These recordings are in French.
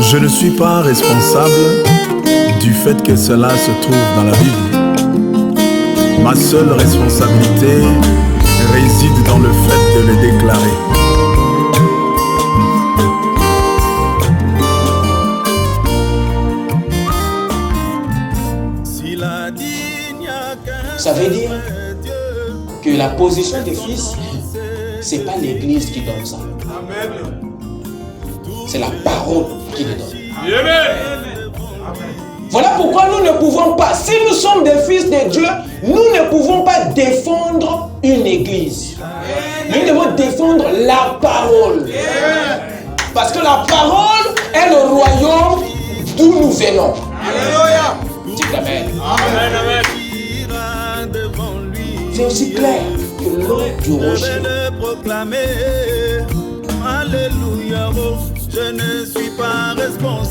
Je ne suis pas responsable du fait que cela se trouve dans la Bible. Ma seule responsabilité réside dans le fait de le déclarer. Ça veut dire que la position des fils, c'est pas l'église qui donne ça. C'est la parole qui le donne. Voilà pourquoi nous ne pouvons pas, si nous sommes des fils de Dieu, nous ne pouvons pas défendre une église. Nous devons défendre la parole. Parce que la parole est le royaume d'où nous venons. Alléluia. Dis amen. Amen, amen. C'est aussi clair que l'eau du rocher.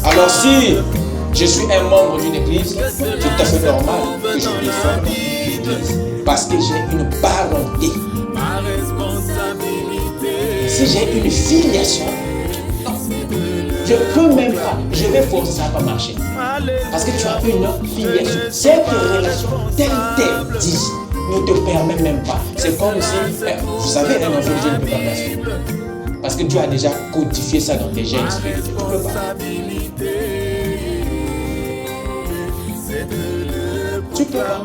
Alors si je suis un membre d'une église, c'est tout à fait normal que je défende l'église. Parce que j'ai une parenté. Si j'ai une filiation, je peux même pas, je vais forcer, ça va marcher. Parce que tu as une filiation. Cette relation t'interdit, ne te permet même pas. C'est comme si, vous savez, un enfant de Dieu ne peut pas blasphémer. Parce que Dieu a déjà codifié ça dans tes gènes spirituels. Tu ne peux pas. Tu peux pas.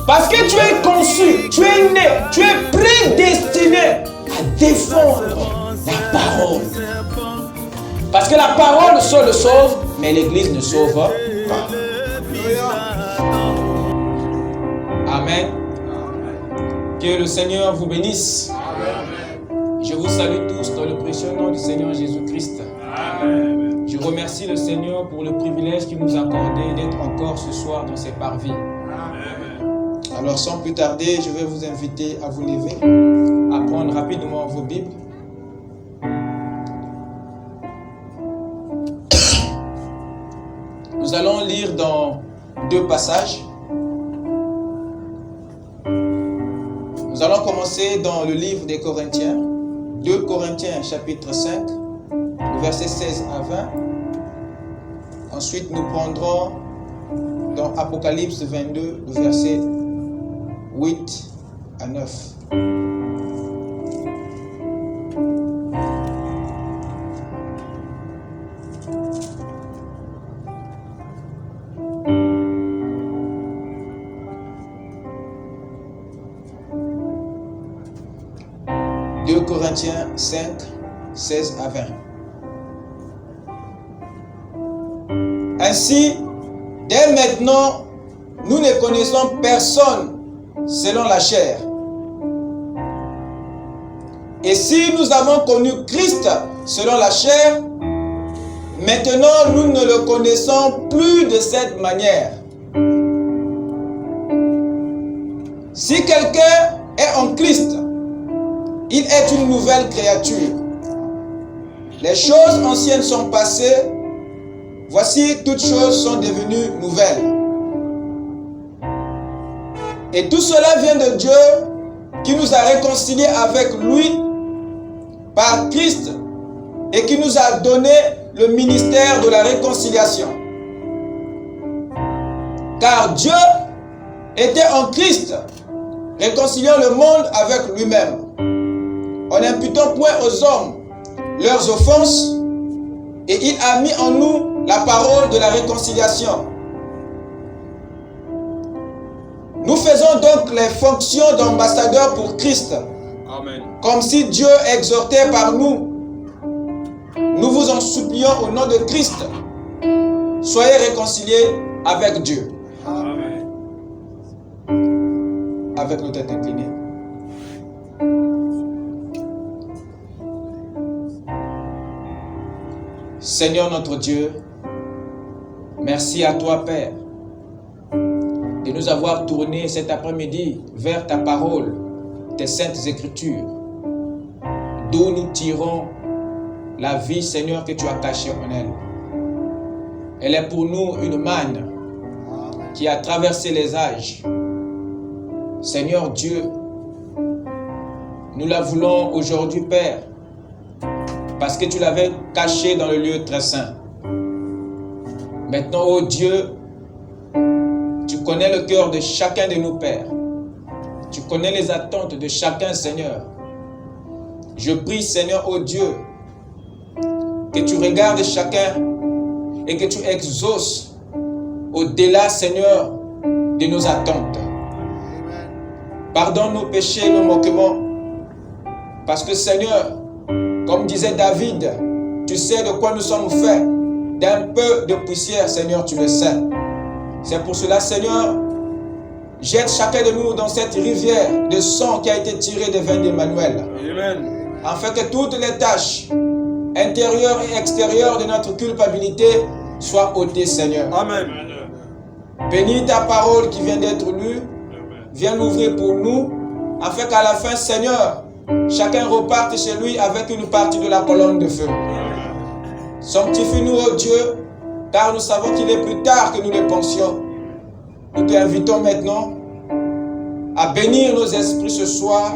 Parce que tu es conçu, tu es né, tu es prédestiné à défendre la parole. Parce que la parole seule sauve, mais l'église ne sauve pas. Amen. Que le Seigneur vous bénisse. Je vous salue tous dans le précieux nom du Seigneur Jésus-Christ. Je remercie le Seigneur pour le privilège qu'il nous a accordé d'être encore ce soir dans ses parvis. Alors sans plus tarder, je vais vous inviter à vous lever, à prendre rapidement vos Bibles. Nous allons lire dans deux passages. Nous allons commencer dans le livre des Corinthiens, 2 Corinthiens chapitre 5, le verset 16 à 20. Ensuite, nous prendrons dans Apocalypse 22, le verset 8 à 9. Corinthiens 5, 16 à 20. Ainsi, dès maintenant, nous ne connaissons personne selon la chair. Et si nous avons connu Christ selon la chair, maintenant nous ne le connaissons plus de cette manière. Si quelqu'un est en Christ, il est une nouvelle créature. Les choses anciennes sont passées. Voici, toutes choses sont devenues nouvelles. Et tout cela vient de Dieu qui nous a réconciliés avec lui par Christ et qui nous a donné le ministère de la réconciliation. Car Dieu était en Christ, réconciliant le monde avec lui-même, en n'imputant point aux hommes leurs offenses, et il a mis en nous la parole de la réconciliation. Nous faisons donc les fonctions d'ambassadeurs pour Christ. Amen. Comme si Dieu exhortait par nous. Nous vous en supplions au nom de Christ. Soyez réconciliés avec Dieu. Amen. Avec nos têtes inclinées. Seigneur notre Dieu, merci à toi Père de nous avoir tourné cet après-midi vers ta parole, tes saintes écritures, d'où nous tirons la vie Seigneur que tu as cachée en elle. Elle est pour nous une manne qui a traversé les âges. Seigneur Dieu, nous la voulons aujourd'hui Père, parce que tu l'avais caché dans le lieu très saint. Maintenant, ô Dieu, tu connais le cœur de chacun de nous, Père. Tu connais les attentes de chacun, Seigneur. Je prie, Seigneur, ô Dieu, que tu regardes chacun et que tu exauces au-delà, Seigneur, de nos attentes. Pardonne nos péchés, nos manquements. Parce que, Seigneur, comme disait David, tu sais de quoi nous sommes faits. D'un peu de poussière, Seigneur, tu le sais. C'est pour cela, Seigneur, jette chacun de nous dans cette rivière de sang qui a été tirée des veines d'Emmanuel. Amen. Afin que toutes les tâches intérieures et extérieures de notre culpabilité soient ôtées, Seigneur. Amen. Bénis ta parole qui vient d'être lue. Viens l'ouvrir pour nous, afin qu'à la fin, Seigneur, chacun reparte chez lui avec une partie de la colonne de feu. Sanctifie-nous, ô Dieu, car nous savons qu'il est plus tard que nous le pensions. Nous t'invitons maintenant à bénir nos esprits ce soir,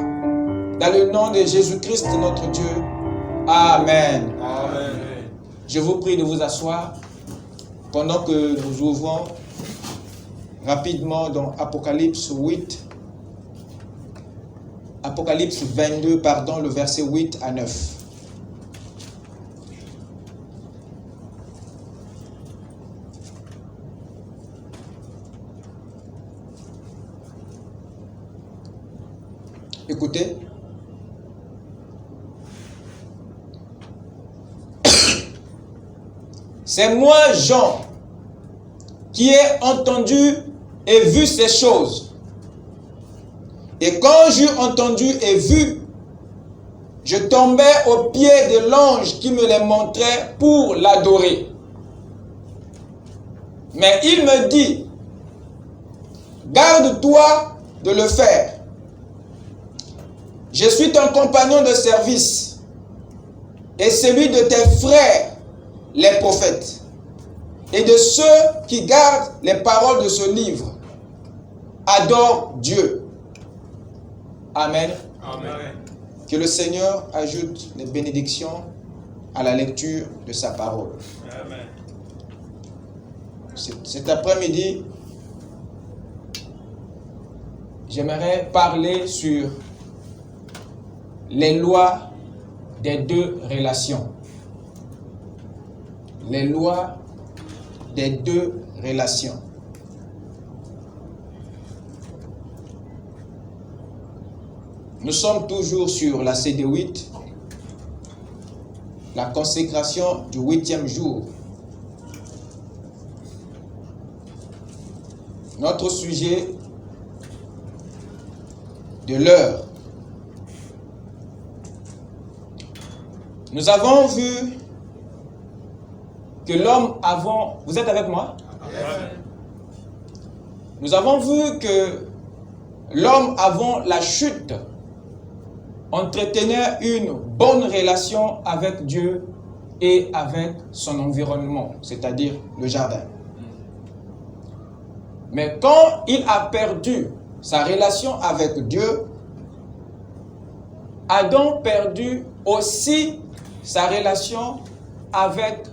dans le nom de Jésus-Christ, notre Dieu. Amen. Amen. Je vous prie de vous asseoir pendant que nous ouvrons rapidement dans Apocalypse 8. Apocalypse 22, pardon, le verset 8 à 9. Écoutez. C'est moi, Jean, qui ai entendu et vu ces choses. Et quand j'eus entendu et vu, je tombais aux pieds de l'ange qui me les montrait pour l'adorer. Mais il me dit, garde-toi de le faire. Je suis ton compagnon de service et celui de tes frères, les prophètes, et de ceux qui gardent les paroles de ce livre. Adore Dieu. Amen. Amen. Que le Seigneur ajoute les bénédictions à la lecture de sa parole. Amen. Cet après-midi, j'aimerais parler sur les lois des deux relations. Les lois des deux relations. Nous sommes toujours sur la CD8, la consécration du 8e jour. Notre sujet de l'heure. Nous avons vu que l'homme avant... Vous êtes avec moi? Amen. Nous avons vu que l'homme avant la chute entretenait une bonne relation avec Dieu et avec son environnement, c'est-à-dire le jardin. Mais quand il a perdu sa relation avec Dieu, Adam perdu aussi sa relation avec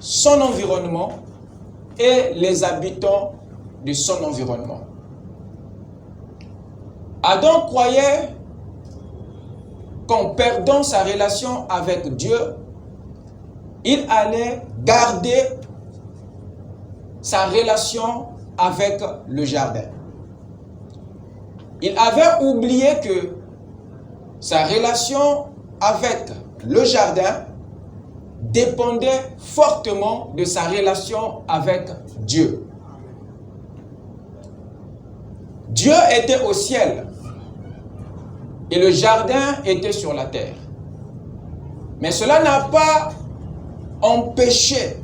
son environnement et les habitants de son environnement. Adam croyait qu'en perdant sa relation avec Dieu, il allait garder sa relation avec le jardin. Il avait oublié que sa relation avec le jardin dépendait fortement de sa relation avec Dieu. Dieu était au ciel et le jardin était sur la terre. Mais cela n'a pas empêché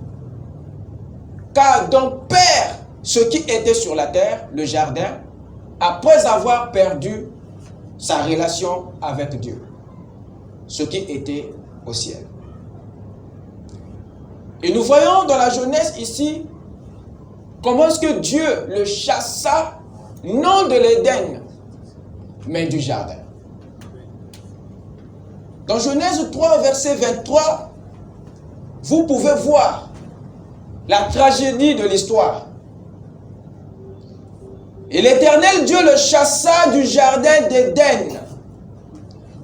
qu'Adam perd ce qui était sur la terre, le jardin, après avoir perdu sa relation avec Dieu, ce qui était au ciel. Et nous voyons dans la Genèse ici comment est-ce que Dieu le chassa, non de l'Éden, mais du jardin. Dans Genèse 3, verset 23, vous pouvez voir la tragédie de l'histoire. Et l'Éternel Dieu le chassa du jardin d'Éden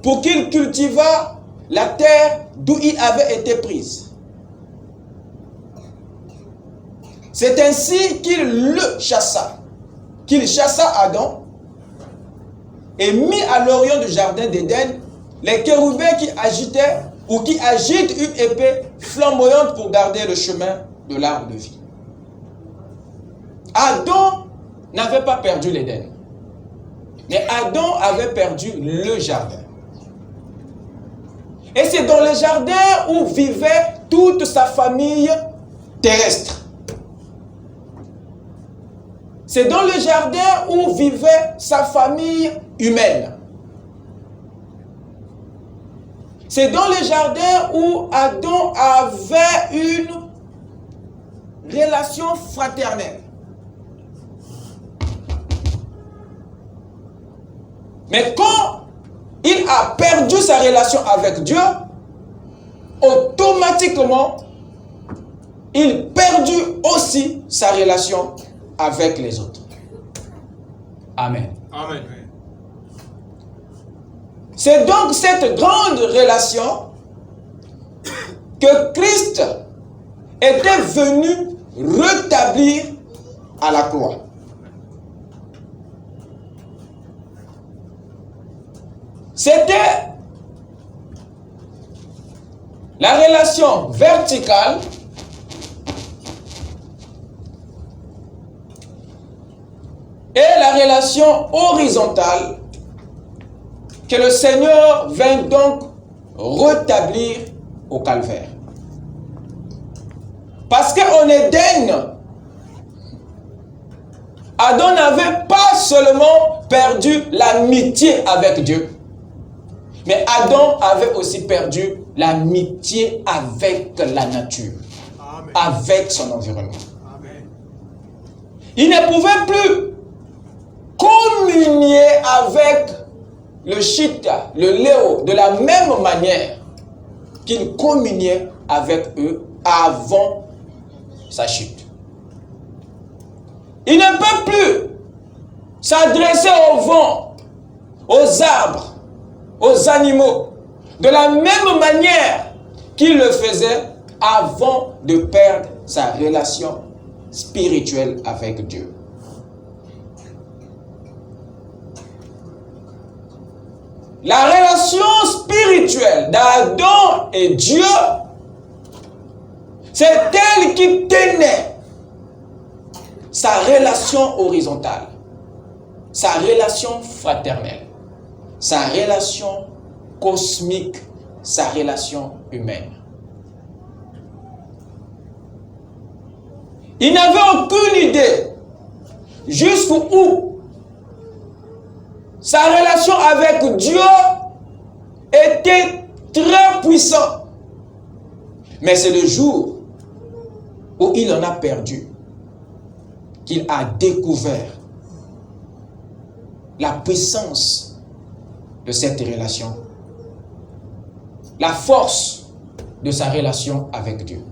pour qu'il cultivât la terre d'où il avait été prise. C'est ainsi qu'il le chassa, qu'il chassa Adam et mit à l'orient du jardin d'Éden les chérubins qui agitaient ou qui agitent une épée flamboyante pour garder le chemin de l'arbre de vie. Adam n'avait pas perdu l'Éden, mais Adam avait perdu le jardin. Et c'est dans le jardin où vivait toute sa famille terrestre. C'est dans le jardin où vivait sa famille humaine. C'est dans le jardin où Adam avait une relation fraternelle. Mais quand il a perdu sa relation avec Dieu, automatiquement, il perdit aussi sa relation avec les autres. Amen. Amen. C'est donc cette grande relation que Christ était venu rétablir à la croix. C'était la relation verticale et la relation horizontale que le Seigneur vint donc rétablir au calvaire. Parce qu'en Éden, Adam n'avait pas seulement perdu l'amitié avec Dieu, mais Adam avait aussi perdu l'amitié avec la nature, Amen. avec son environnement. Amen. Il ne pouvait plus communier avec le chita, le léo, de la même manière qu'il communiait avec eux avant sa chute. Il ne peut plus s'adresser au vent, aux arbres, aux animaux, de la même manière qu'il le faisait avant de perdre sa relation spirituelle avec Dieu. La relation spirituelle d'Adam et Dieu, c'est elle qui tenait sa relation horizontale, sa relation fraternelle, sa relation cosmique, sa relation humaine. Il n'avait aucune idée jusqu'où sa relation avec Dieu était très puissante. Mais c'est le jour où il en a perdu qu'il a découvert la puissance de cette relation, la force de sa relation avec Dieu.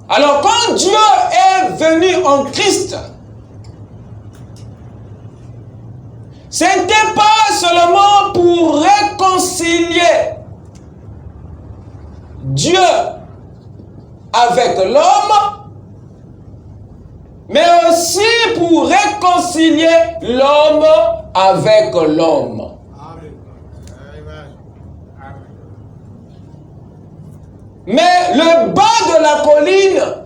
Alors quand Dieu est venu en Christ, ce n'était pas seulement pour réconcilier Dieu avec l'homme, mais aussi pour réconcilier l'homme avec l'homme. Mais le bas de la colline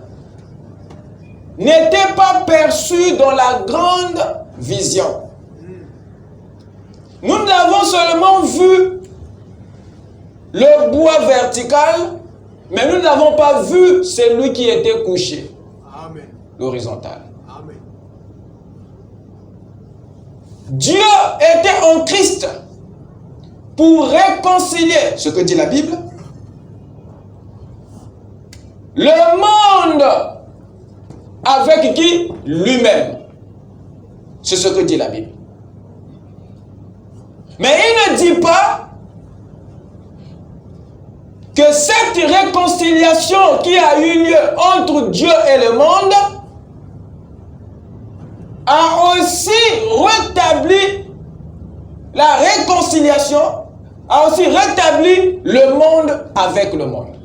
n'était pas perçu dans la grande vision. Nous n'avons seulement vu le bois vertical, mais nous n'avons pas vu celui qui était couché, l'horizontal. Dieu était en Christ pour réconcilier, ce que dit la Bible, le monde avec qui? Lui-même. C'est ce que dit la Bible. Mais il ne dit pas que cette réconciliation qui a eu lieu entre Dieu et le monde a aussi rétabli la réconciliation, a aussi rétabli le monde avec le monde.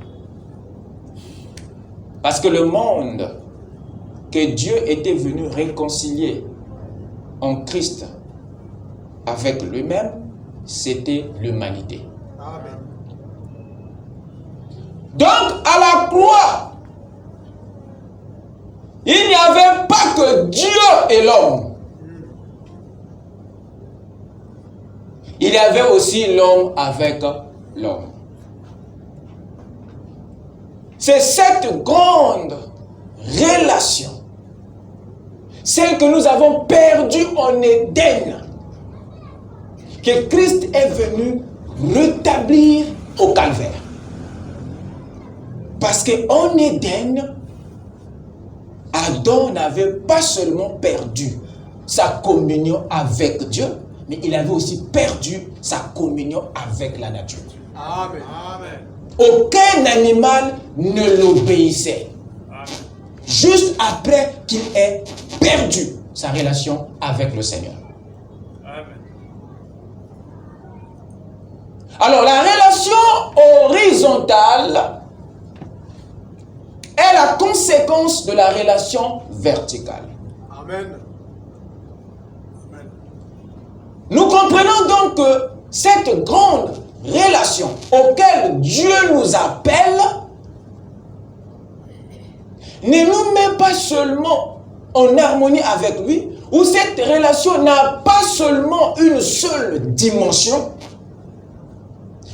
Parce que le monde que Dieu était venu réconcilier en Christ avec lui-même, c'était l'humanité. Amen. Donc, à la croix, il n'y avait pas que Dieu et l'homme. Il y avait aussi l'homme avec l'homme. C'est cette grande relation, celle que nous avons perdue en Éden, que Christ est venu rétablir au calvaire. Parce qu'en Éden, Adam n'avait pas seulement perdu sa communion avec Dieu, mais il avait aussi perdu sa communion avec la nature. Amen. Amen. Aucun animal ne l'obéissait. Juste après qu'il ait perdu sa relation avec le Seigneur. Amen. Alors la relation horizontale est la conséquence de la relation verticale. Amen. Amen. Nous comprenons donc que cette grande relation auquel Dieu nous appelle ne nous met pas seulement en harmonie avec lui, où cette relation n'a pas seulement une seule dimension,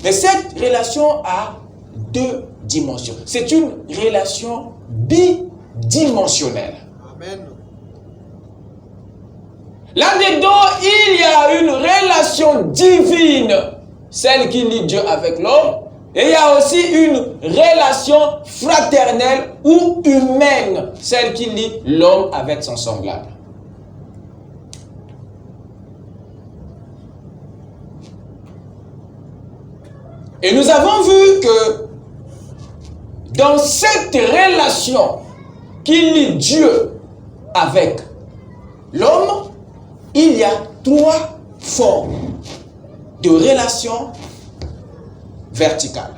mais cette relation a deux dimensions. C'est une relation bidimensionnelle. Amen. Là-dedans, il y a une relation divine, celle qui lie Dieu avec l'homme, et il y a aussi une relation fraternelle ou humaine, celle qui lie l'homme avec son semblable. Et nous avons vu que dans cette relation qui lie Dieu avec l'homme, il y a trois formes de relations verticales.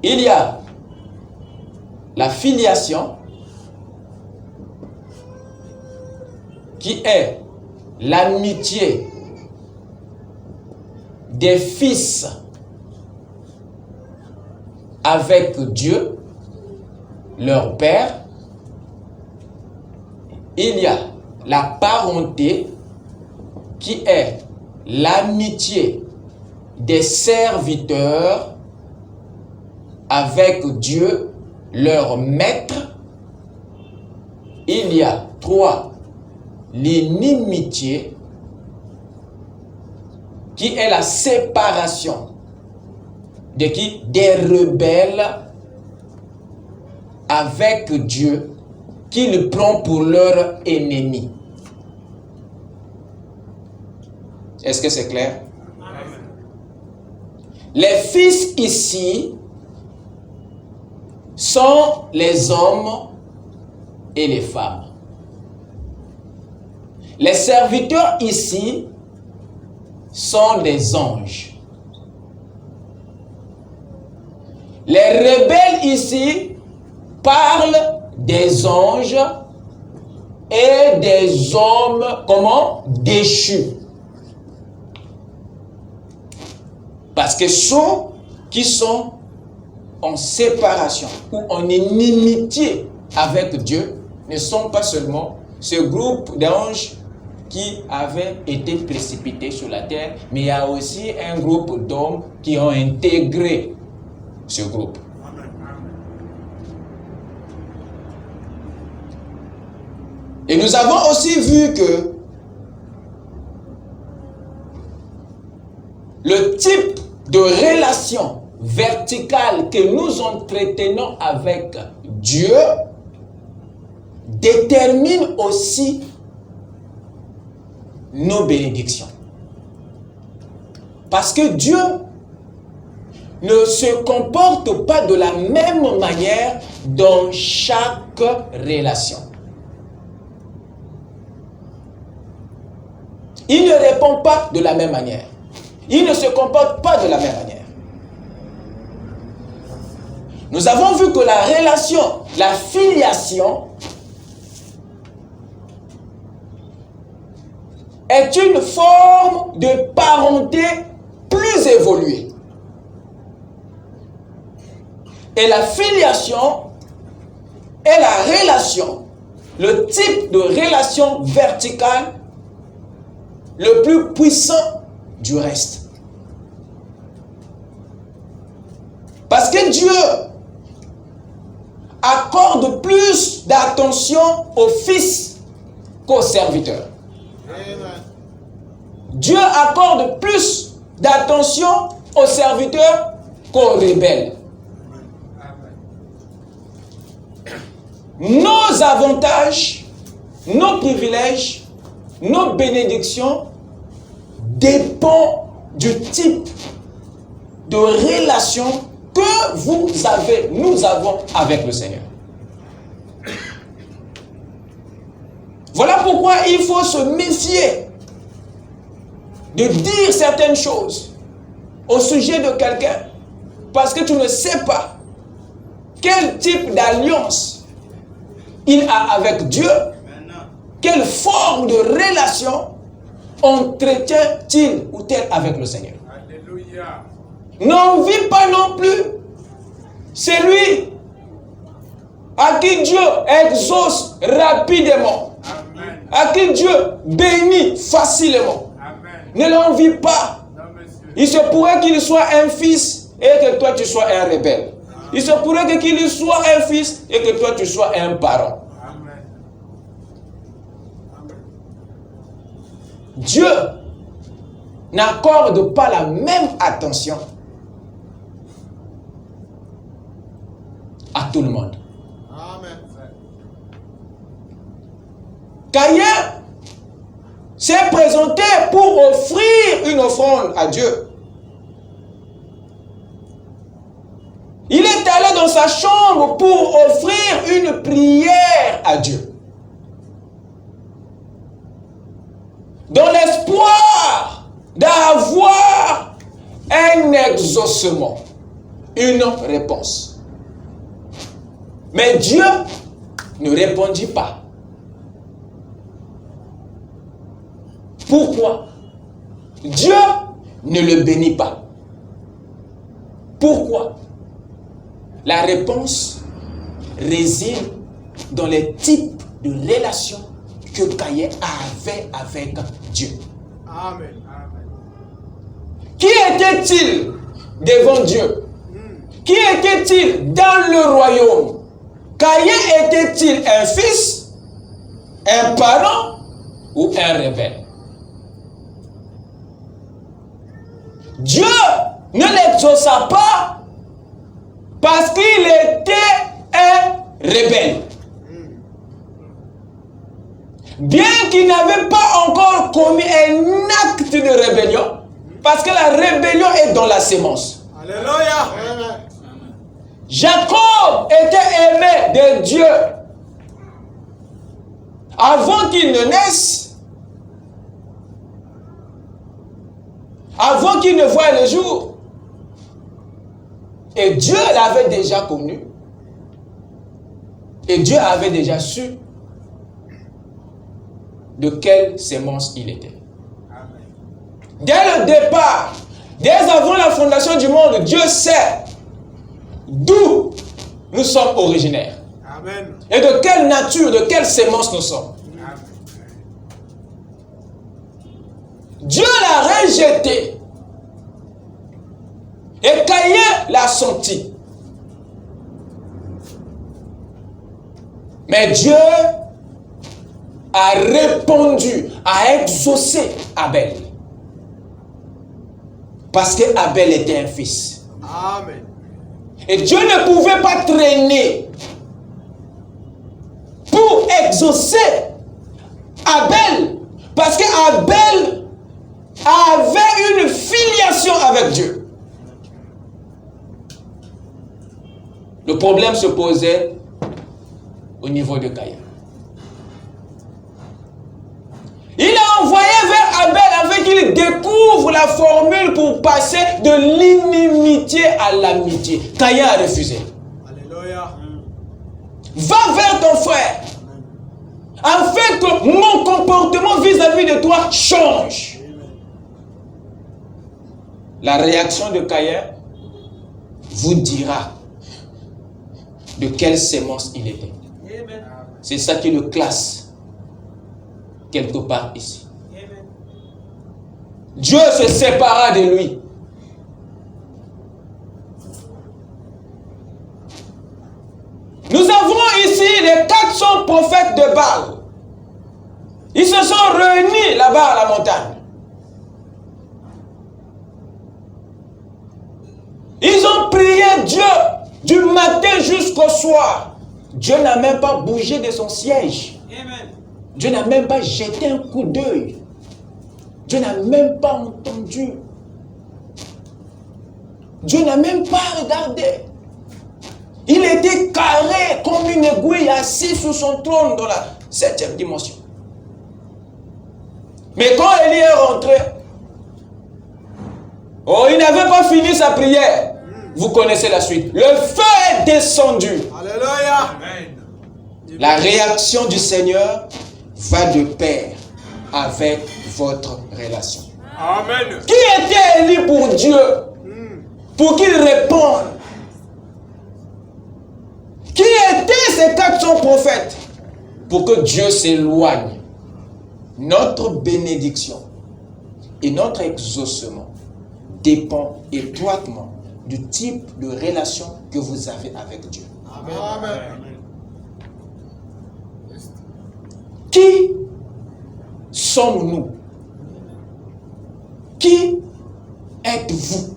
Il y a la filiation qui est l'amitié des fils avec Dieu, leur Père. Il y a la parenté qui est l'amitié des serviteurs avec Dieu, leur maître. Il y a trois, l'inimitié qui est la séparation de qui? Des rebelles avec Dieu, qui le prend pour leur ennemi. Est-ce que c'est clair? Amen. Les fils ici sont les hommes et les femmes. Les serviteurs ici sont des anges. Les rebelles ici parlent des anges et des hommes, comment? Déchus. Parce que ceux qui sont en séparation ou en inimitié avec Dieu ne sont pas seulement ce groupe d'anges qui avaient été précipités sur la terre, mais il y a aussi un groupe d'hommes qui ont intégré ce groupe. Et nous avons aussi vu que le type de relation verticale que nous entretenons avec Dieu détermine aussi nos bénédictions. Parce que Dieu ne se comporte pas de la même manière dans chaque relation. Il ne répond pas de la même manière. Il ne se comporte pas de la même manière. Nous avons vu que la relation, la filiation, est une forme de parenté plus évoluée. Et la filiation est la relation, le type de relation verticale le plus puissant du reste. Parce que Dieu accorde plus d'attention aux fils qu'aux serviteurs. Dieu accorde plus d'attention aux serviteurs qu'aux rebelles. Nos avantages, nos privilèges, nos bénédictions dépendent du type de relation que nous avons avec le Seigneur. Voilà pourquoi il faut se méfier de dire certaines choses au sujet de quelqu'un, parce que tu ne sais pas quel type d'alliance il a avec Dieu, quelle forme de relation entretient-il ou tel avec le Seigneur. Alléluia. N'envie pas non plus celui à qui Dieu exauce rapidement, Amen. à qui Dieu bénit facilement. Amen. Ne l'envie pas. Non, monsieur. Il se pourrait qu'il soit un fils et que toi tu sois un rebelle. Il se pourrait qu'il soit un fils et que toi tu sois un parent. Amen. Dieu n'accorde pas la même attention à tout le monde. Amen. Caïn s'est présenté pour offrir une offrande à Dieu. Il est allé dans sa chambre pour offrir une prière à Dieu. Dans l'espoir d'avoir un exaucement, une réponse. Mais Dieu ne répondit pas. Pourquoi? Dieu ne le bénit pas. Pourquoi? La réponse réside dans les types de relations que Caïn avait avec Dieu. Amen. Amen. Qui était-il devant Dieu? Qui était-il dans le royaume? Caïn était-il un fils, un parent ou un rebelle? Dieu ne l'exauça pas parce qu'il était un rebelle. Bien qu'il n'avait pas encore commis un acte de rébellion, parce que la rébellion est dans la sémence. Alléluia. Jacob était aimé de Dieu avant qu'il ne naisse, avant qu'il ne voie le jour. Et Dieu l'avait déjà connu. Et Dieu avait déjà su de quelle sémence il était. Amen. Dès le départ, dès avant la fondation du monde, Dieu sait d'où nous sommes originaires. Amen. Et de quelle nature, de quelle sémence nous sommes. Amen. Dieu l'a rejeté. Et Caïn l'a senti. Mais Dieu a répondu, a exaucé Abel. Parce que Abel était un fils. Amen. Et Dieu ne pouvait pas traîner pour exaucer Abel Parce qu'Abel avait une filiation avec Dieu. Le problème se posait au niveau de Caïn. Il a envoyé vers Abel afin qu'il découvre la formule pour passer de l'inimitié à l'amitié. Caïn a refusé. Alléluia. Va vers ton frère, afin que mon comportement vis-à-vis de toi change. La réaction de Caïn vous dira de quelle sémence il était. C'est ça qui le classe quelque part ici. Dieu se sépara de lui. Nous avons ici les 400 prophètes de Baal. Ils se sont réunis là-bas à la montagne. Ils ont prié Dieu du matin jusqu'au soir. Dieu n'a même pas bougé de son siège. Dieu n'a même pas jeté un coup d'œil. Dieu n'a même pas entendu. Dieu n'a même pas regardé. Il était carré comme une aiguille assis sur son trône dans la 7e dimension. Mais quand Élie est rentré, il n'avait pas fini sa prière. Vous connaissez la suite. Le feu est descendu. Alléluia. La réaction du Seigneur va de pair avec votre relation. Amen. Qui était Élie pour Dieu? Pour qu'il réponde. Qui étaient ces 400 prophètes? Pour que Dieu s'éloigne. Notre bénédiction et notre exaucement dépend étroitement du type de relation que vous avez avec Dieu. Amen. Qui sommes-nous? Qui êtes-vous?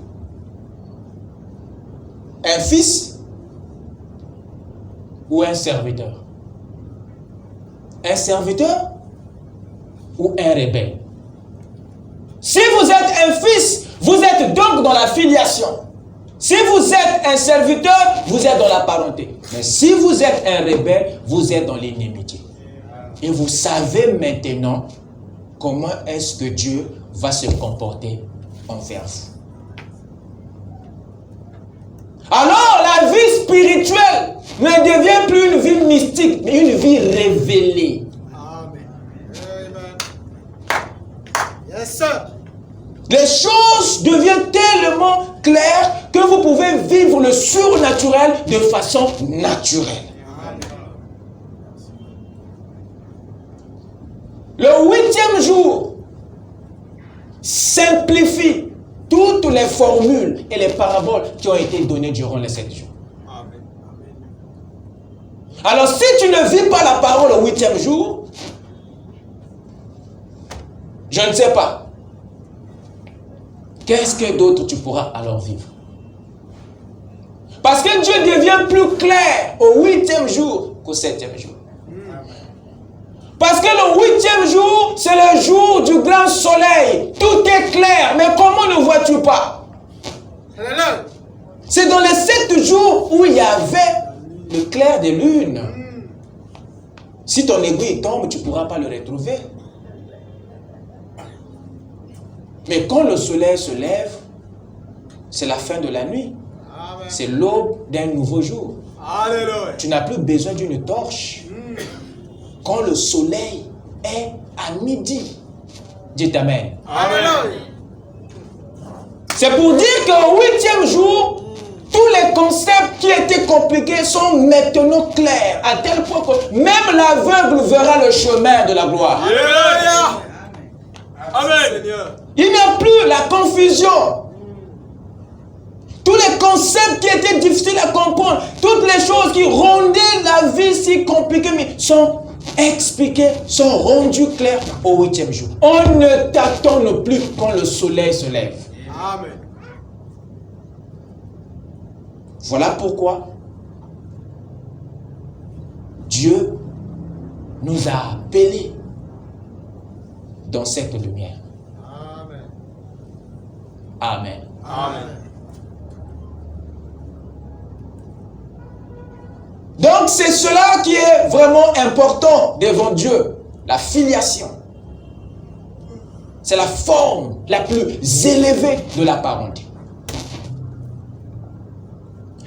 Un fils ou un serviteur? Un serviteur ou un rebelle? Si vous êtes un fils, vous êtes donc dans la filiation. Si vous êtes un serviteur, vous êtes dans la parenté. Mais si vous êtes un rebelle, vous êtes dans l'inimitié. Et vous savez maintenant comment est-ce que Dieu va se comporter envers vous. Alors la vie spirituelle ne devient plus une vie mystique, mais une vie révélée. Amen. Yes, sir. Les choses deviennent tellement claires que vous pouvez vivre le surnaturel de façon naturelle. Le 8e jour simplifie toutes les formules et les paraboles qui ont été données durant les 7 jours. Amen. Alors si tu ne vis pas la parole au 8e jour, je ne sais pas. Qu'est-ce que d'autre tu pourras alors vivre? Parce que Dieu devient plus clair au 8e jour qu'au 7e jour. Parce que le 8e jour, c'est le jour du grand soleil. Tout est clair. Mais comment ne vois-tu pas? C'est dans les 7 jours où il y avait le clair de lune. Si ton aiguille tombe, tu ne pourras pas le retrouver. Mais quand le soleil se lève, c'est la fin de la nuit. C'est l'aube d'un nouveau jour. Alléluia. Tu n'as plus besoin d'une torche. Quand le soleil est à midi. Dites Amen. Amen. C'est pour dire qu'au 8e jour, tous les concepts qui étaient compliqués sont maintenant clairs. À tel point que même l'aveugle verra le chemin de la gloire. Alléluia. Amen. Seigneur. Il n'y a plus la confusion. Tous les concepts qui étaient difficiles à comprendre, toutes les choses qui rendaient la vie si compliquée, mais sont expliquées, sont rendues claires au 8e jour. On ne t'attend plus quand le soleil se lève. Amen. Voilà pourquoi Dieu nous a appelés dans cette lumière. Amen. Amen. Amen. Donc c'est cela qui est vraiment important devant Dieu, la filiation. C'est la forme la plus élevée de la parenté.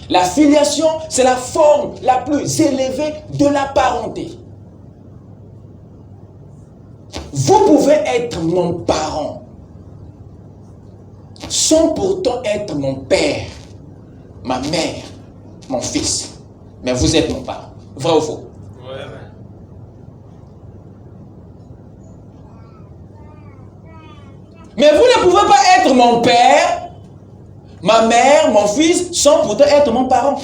La filiation, c'est la forme la plus élevée de la parenté. Vous pouvez être mon parent sans pourtant être mon père, ma mère, mon fils. Mais vous êtes mon parent. Vrai ou faux? Ouais. Mais vous ne pouvez pas être mon père, ma mère, mon fils, sans pourtant être mon parent.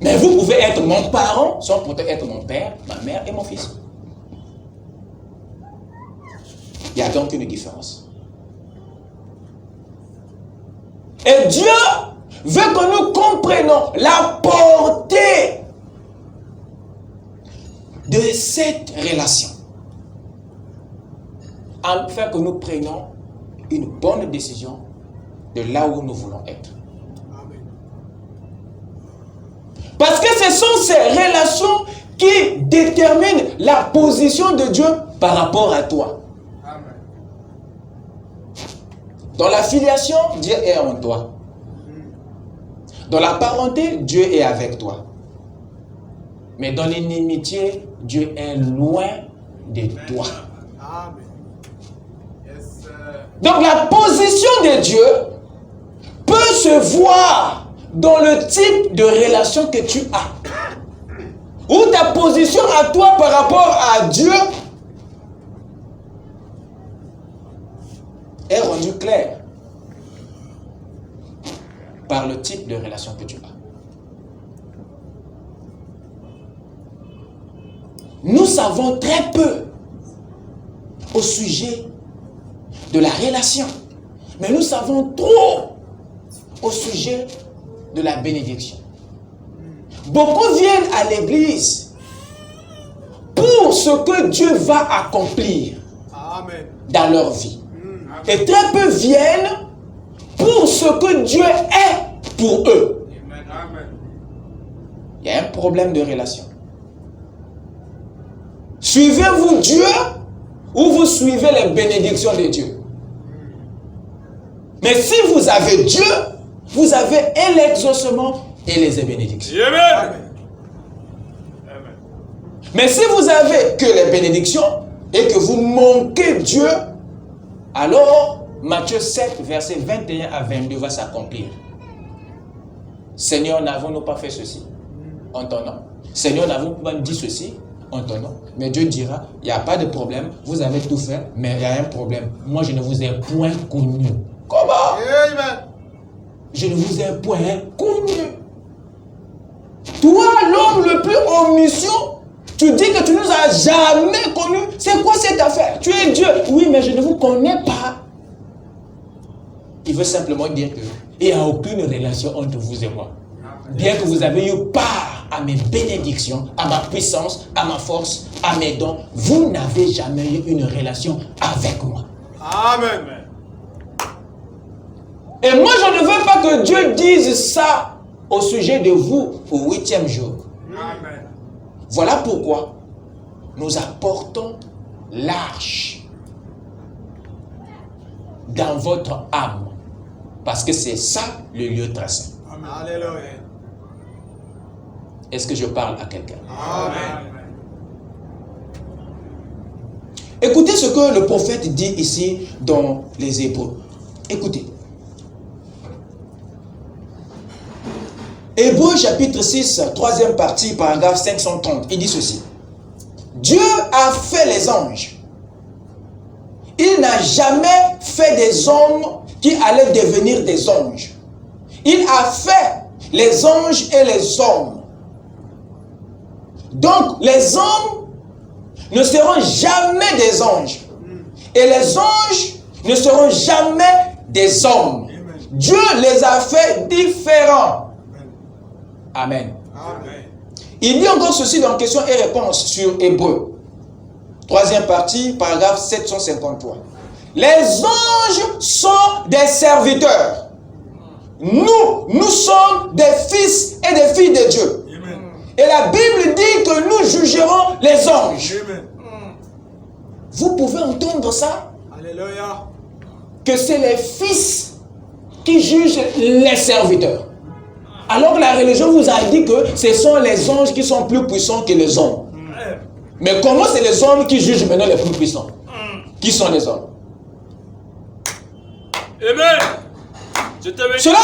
Mais vous pouvez être mon parent, sans pourtant être mon père, ma mère et mon fils. Il y a donc une différence. Et Dieu veut que nous comprenions la portée de cette relation, afin que nous prenions une bonne décision de là où nous voulons être. Amen. Parce que ce sont ces relations qui déterminent la position de Dieu par rapport à toi. Amen. Dans la filiation, Dieu est en toi. Dans la parenté, Dieu est avec toi. Mais dans l'inimitié, Dieu est loin de toi. Amen. Yes, sir. Donc la position de Dieu peut se voir dans le type de relation que tu as. Ou ta position à toi par rapport à Dieu est rendue claire par le type de relation que tu as. Nous savons très peu au sujet de la relation, mais nous savons trop au sujet de la bénédiction. Beaucoup viennent à l'église pour ce que Dieu va accomplir Amen. dans leur vie. Et très peu viennent pour ce que Dieu est pour eux. Amen. Il y a un problème de relation. Suivez-vous Dieu ou vous suivez les bénédictions de Dieu? Mais si vous avez Dieu, vous avez et l'exaucement et les bénédictions. Amen. Amen. Mais si vous avez que les bénédictions et que vous manquez Dieu, alors Matthieu 7, verset 21 à 22 va s'accomplir. Seigneur, n'avons-nous pas fait ceci en ton nom? Seigneur, n'avons-nous pas dit ceci en ton nom? Mais Dieu dira, il n'y a pas de problème, vous avez tout fait, mais il y a un problème. Moi, je ne vous ai point connu. Comment? Amen. Je ne vous ai point connu. Toi, l'homme le plus omniscient, tu dis que tu ne nous as jamais connus. C'est quoi cette affaire? Tu es Dieu. Oui, mais je ne vous connais pas. Il veut simplement dire qu'il n'y a aucune relation entre vous et moi. Bien que vous avez eu part à mes bénédictions, à ma puissance, à ma force, à mes dons, vous n'avez jamais eu une relation avec moi. Amen. Et moi, je ne veux pas que Dieu dise ça au sujet de vous au 8e jour. Amen. Voilà pourquoi nous apportons l'arche dans votre âme. Parce que c'est ça le lieu très saint. Alléluia. Est-ce que je parle à quelqu'un? Amen. Écoutez ce que le prophète dit ici dans les Hébreux. Écoutez. Hébreux chapitre 6, 3e partie, paragraphe 530. Il dit ceci. Dieu a fait les anges. Il n'a jamais fait des hommes qui allaient devenir des anges. Il a fait les anges et les hommes. Donc, les hommes ne seront jamais des anges. Et les anges ne seront jamais des hommes. Dieu les a fait différents. Amen. Amen. Il dit encore ceci dans questions et réponses sur Hébreux. Troisième partie, paragraphe 753. Les anges sont des serviteurs. Nous sommes des fils et des filles de Dieu. Amen. Et la Bible dit que nous jugerons les anges. Amen. Vous pouvez entendre ça? Alléluia. Que c'est les fils qui jugent les serviteurs. Alors que la religion vous a dit que ce sont les anges qui sont plus puissants que les hommes. Mais comment c'est les hommes qui jugent maintenant les plus puissants? Qui sont les hommes? Amen. Cela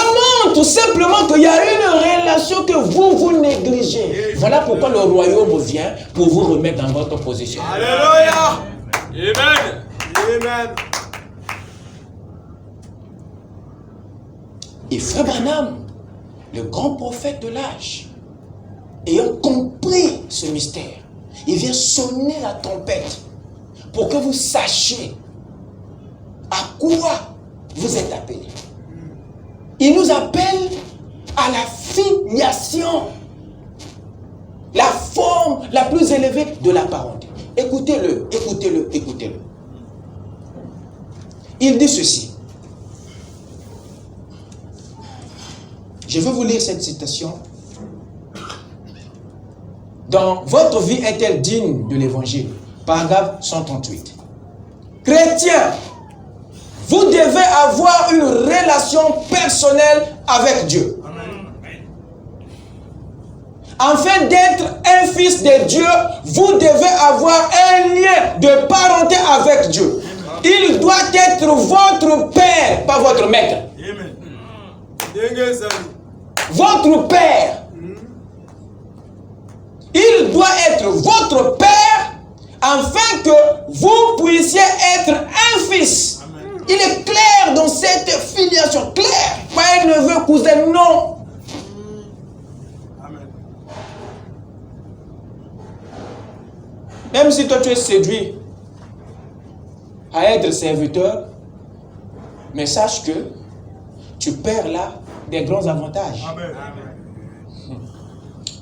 montre simplement qu'il y a une relation que vous négligez. Voilà pourquoi le royaume vient pour vous remettre dans votre position. Alléluia. Amen. Amen. Et Frère Branham, le grand prophète de l'âge, ayant compris ce mystère, il vient sonner la trompette pour que vous sachiez à quoi vous êtes appelés. Il nous appelle à la filiation, la forme la plus élevée de la parenté. Écoutez-le, écoutez-le, écoutez-le. Il dit ceci. Je vais vous lire cette citation. Dans votre vie est-elle digne de l'évangile? Paragraphe 138. Chrétiens, vous devez avoir une relation personnelle avec Dieu. Afin d'être un fils de Dieu, vous devez avoir un lien de parenté avec Dieu. Il doit être votre père, pas votre maître. Amen. Votre père. Il doit être votre père afin que vous puissiez être un fils. Amen. Il est clair dans cette filiation. Clair. Pas un neveu, cousin, non. Amen. Même si toi tu es séduit à être serviteur, mais sache que tu perds là des grands avantages. Amen.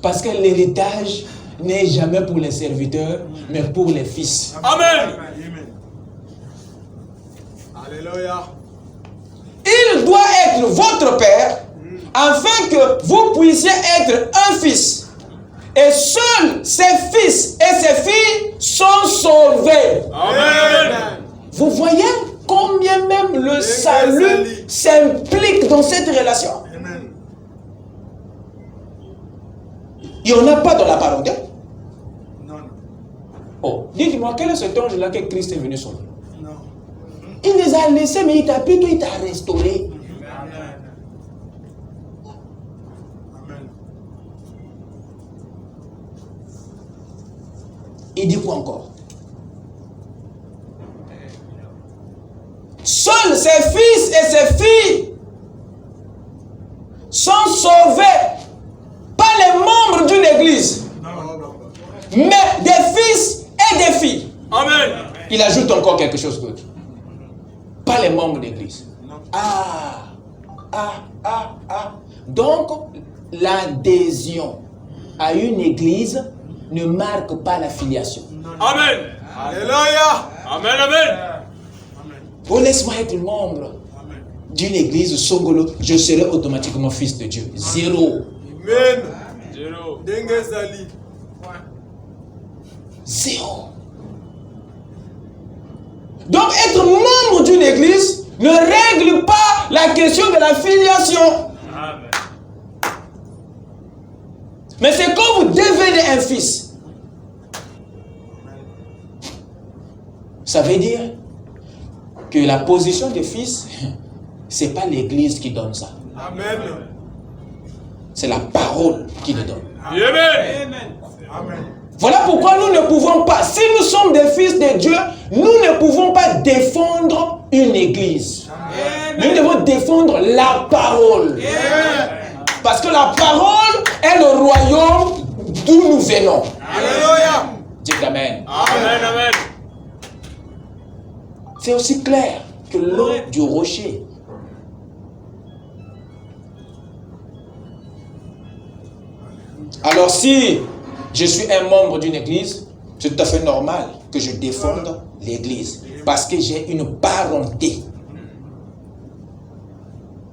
Parce que l'héritage n'est jamais pour les serviteurs, mais pour les fils. Amen. Amen. Alléluia. Il doit être votre père afin que vous puissiez être un fils. Et seuls ses fils et ses filles sont sauvés. Amen. Vous voyez combien même le salut s'implique dans cette relation. Amen. Il n'y en a pas dans la parenté. Non, non. Oh, dites-moi, quel est cet ange-là que Christ est venu sauver? Non. Il les a laissés, mais il t'a plutôt, il t'a restauré. Amen. Amen. Il dit quoi encore? Seuls ses fils et ses filles sont sauvés, pas les membres d'une église, Non, non. mais des fils et des filles. Amen. Il ajoute encore quelque chose d'autre. Pas les membres d'église. Non. Donc, l'adhésion à une église ne marque pas la filiation. Amen. Alléluia. Amen. Amen. Amen. Oh, laisse-moi être membre Amen. d'une église Songolo, je serai automatiquement fils de Dieu. Zéro. Amen. Zéro. Dengue Zali. Zéro. Donc, être membre d'une église ne règle pas la question de la filiation. Amen. Mais c'est quand vous devenez un fils. Ça veut dire que la position de fils, c'est pas l'église qui donne ça. Amen. C'est la parole qui le donne. Amen. Amen. Voilà pourquoi nous ne pouvons pas, si nous sommes des fils de Dieu, nous ne pouvons pas défendre une église. Nous devons défendre la parole. Parce que la parole est le royaume d'où nous venons. Alléluia. Dites Amen. Amen. Amen. C'est aussi clair que l'eau du rocher. Alors si je suis un membre d'une église, c'est tout à fait normal que je défende l'église. Parce que j'ai une parenté.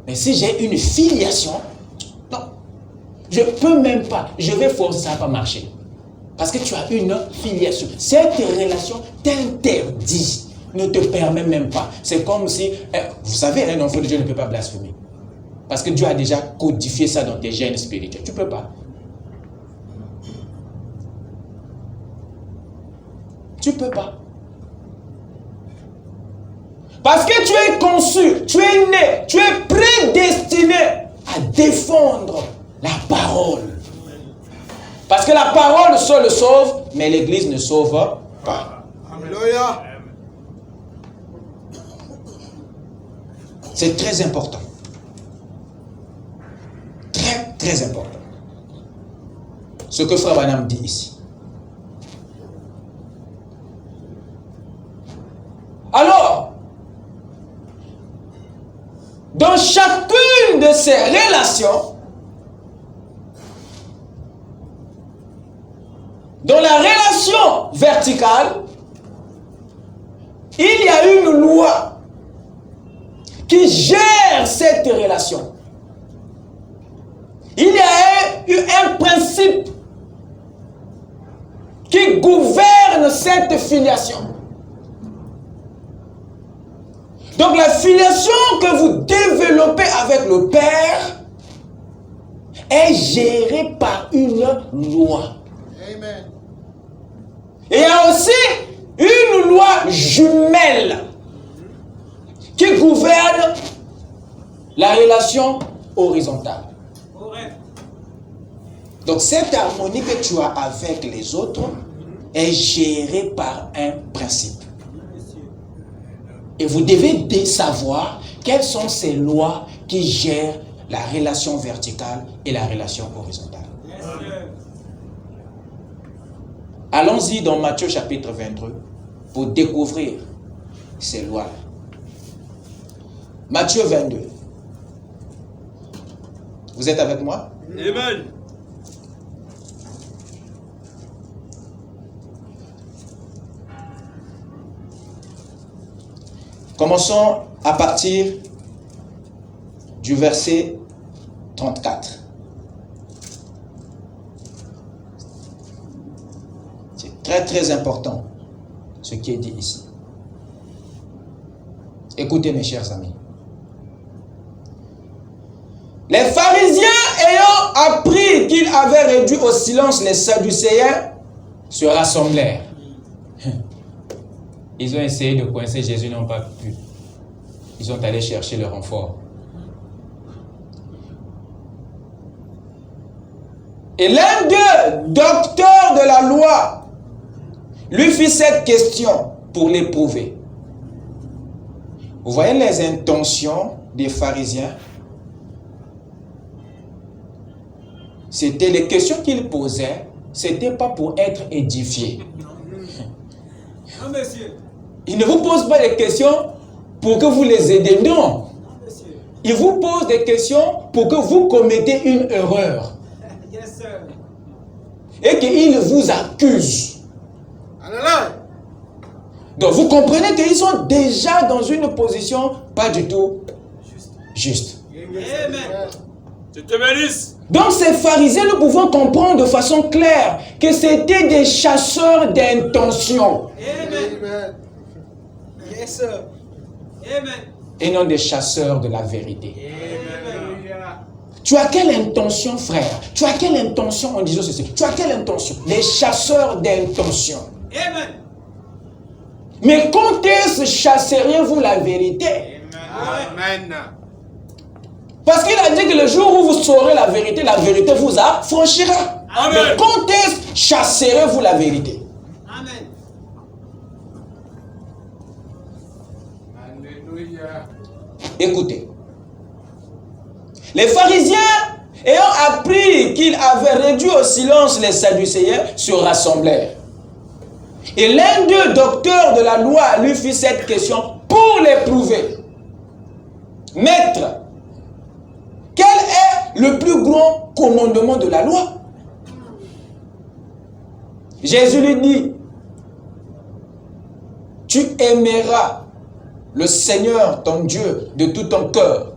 Mais si j'ai une filiation, non. Je ne peux même pas. Je vais forcer, ça ne va pas marcher. Parce que tu as une filiation. Cette relation t'interdit. Ne te permet même pas. C'est comme si, vous savez, un enfant de Dieu ne peut pas blasphémer. Parce que Dieu a déjà codifié ça dans tes gènes spirituels. Tu ne peux pas. Tu ne peux pas. Parce que tu es conçu, tu es né, tu es prédestiné à défendre la parole. Parce que la parole seule sauve, mais l'Église ne sauve pas. Alléluia. C'est très important. Très, très important. Ce que Frère Branham dit ici. Alors, dans chacune de ces relations, dans la relation verticale, il y a une loi qui gère cette relation. Il y a eu un principe qui gouverne cette filiation. Donc la filiation que vous développez avec le Père est gérée par une loi. Amen. Et il y a aussi une loi jumelle qui gouverne la relation horizontale. Donc cette harmonie que tu as avec les autres est gérée par un principe. Et vous devez savoir quelles sont ces lois qui gèrent la relation verticale et la relation horizontale. Allons-y dans Matthieu chapitre 22 pour découvrir ces lois-là. Matthieu 22. Vous êtes avec moi? Amen. Commençons à partir du verset 34. C'est très très important ce qui est dit ici. Écoutez mes chers amis. Les pharisiens ayant appris qu'il avait réduit au silence les Sadducéens se rassemblèrent. Ils ont essayé de coincer Jésus, n'ont pas pu. Ils sont allés chercher le renfort. Et l'un d'eux, docteur de la loi, lui fit cette question pour l'éprouver. Vous voyez les intentions des pharisiens? C'était les questions qu'ils posaient, ce n'était pas pour être édifiés. Non, monsieur. Ils ne vous posent pas des questions pour que vous les aidiez, non. Ils vous posent des questions pour que vous commettez une erreur. Yes, sir. Et qu'ils vous accusent. Alléluia. Donc vous comprenez qu'ils sont déjà dans une position pas du tout juste. Amen. Je te bénisse. Donc ces pharisiens, nous pouvons comprendre de façon claire que c'était des chasseurs d'intentions. Amen. Amen. Yes, sir. Amen. Et non des chasseurs de la vérité. Amen. Tu as quelle intention, frère? Tu as quelle intention en disant ceci? Tu as quelle intention? Les chasseurs d'intentions. Amen. Mais quand est-ce chasseriez-vous la vérité? Amen. Parce qu'il a dit que le jour où vous saurez la vérité vous affranchira. Amen. Mais quand est-ce chasserez-vous la vérité? Amen. Alléluia. Écoutez. Les pharisiens, ayant appris qu'il avait réduit au silence les Sadducéens, se rassemblèrent. Et l'un d'eux, docteur de la loi, lui fit cette question pour l'éprouver. Maître, quel est le plus grand commandement de la loi? Jésus lui dit, Tu aimeras le Seigneur, ton Dieu, de tout ton cœur,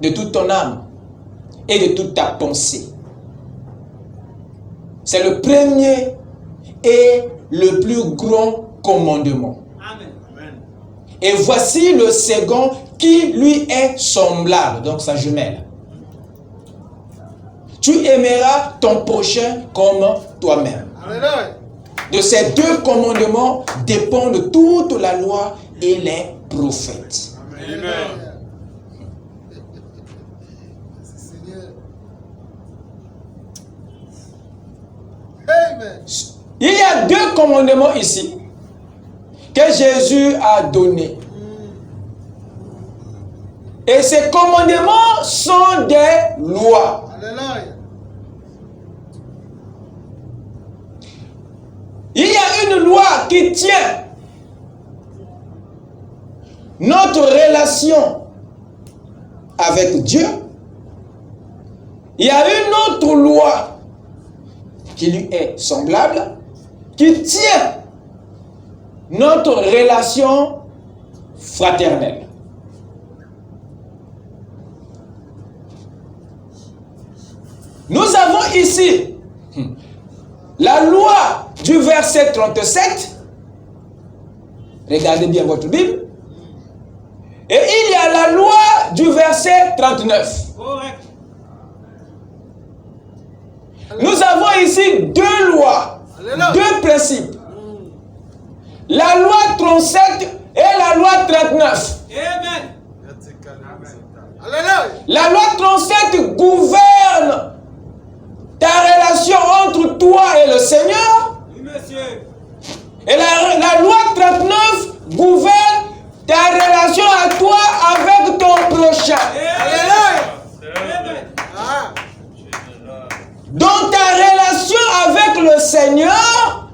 de toute ton âme et de toute ta pensée. C'est le premier et le plus grand commandement. Amen. Et voici le second qui lui est semblable, donc sa jumelle. Tu aimeras ton prochain comme toi-même. Alléluia. De ces deux commandements dépendent toute la loi et les prophètes. Amen. Seigneur. Amen. Il y a deux commandements ici que Jésus a donnés. Et ces commandements sont des lois. Alléluia. Il y a une loi qui tient notre relation avec Dieu. Il y a une autre loi qui lui est semblable, qui tient notre relation fraternelle. Nous avons ici la loi du verset 37. Regardez bien votre Bible. Et il y a la loi du verset 39. Correct. Nous avons ici deux lois, Alléluia. deux principes. La loi 37 et la loi 39. Amen. Alléluia. La loi 37 gouverne ta relation entre toi et le Seigneur. Oui, monsieur. Et la loi 39 gouverne ta relation à toi avec ton prochain. Amen. Ah. Dans ta relation avec le Seigneur,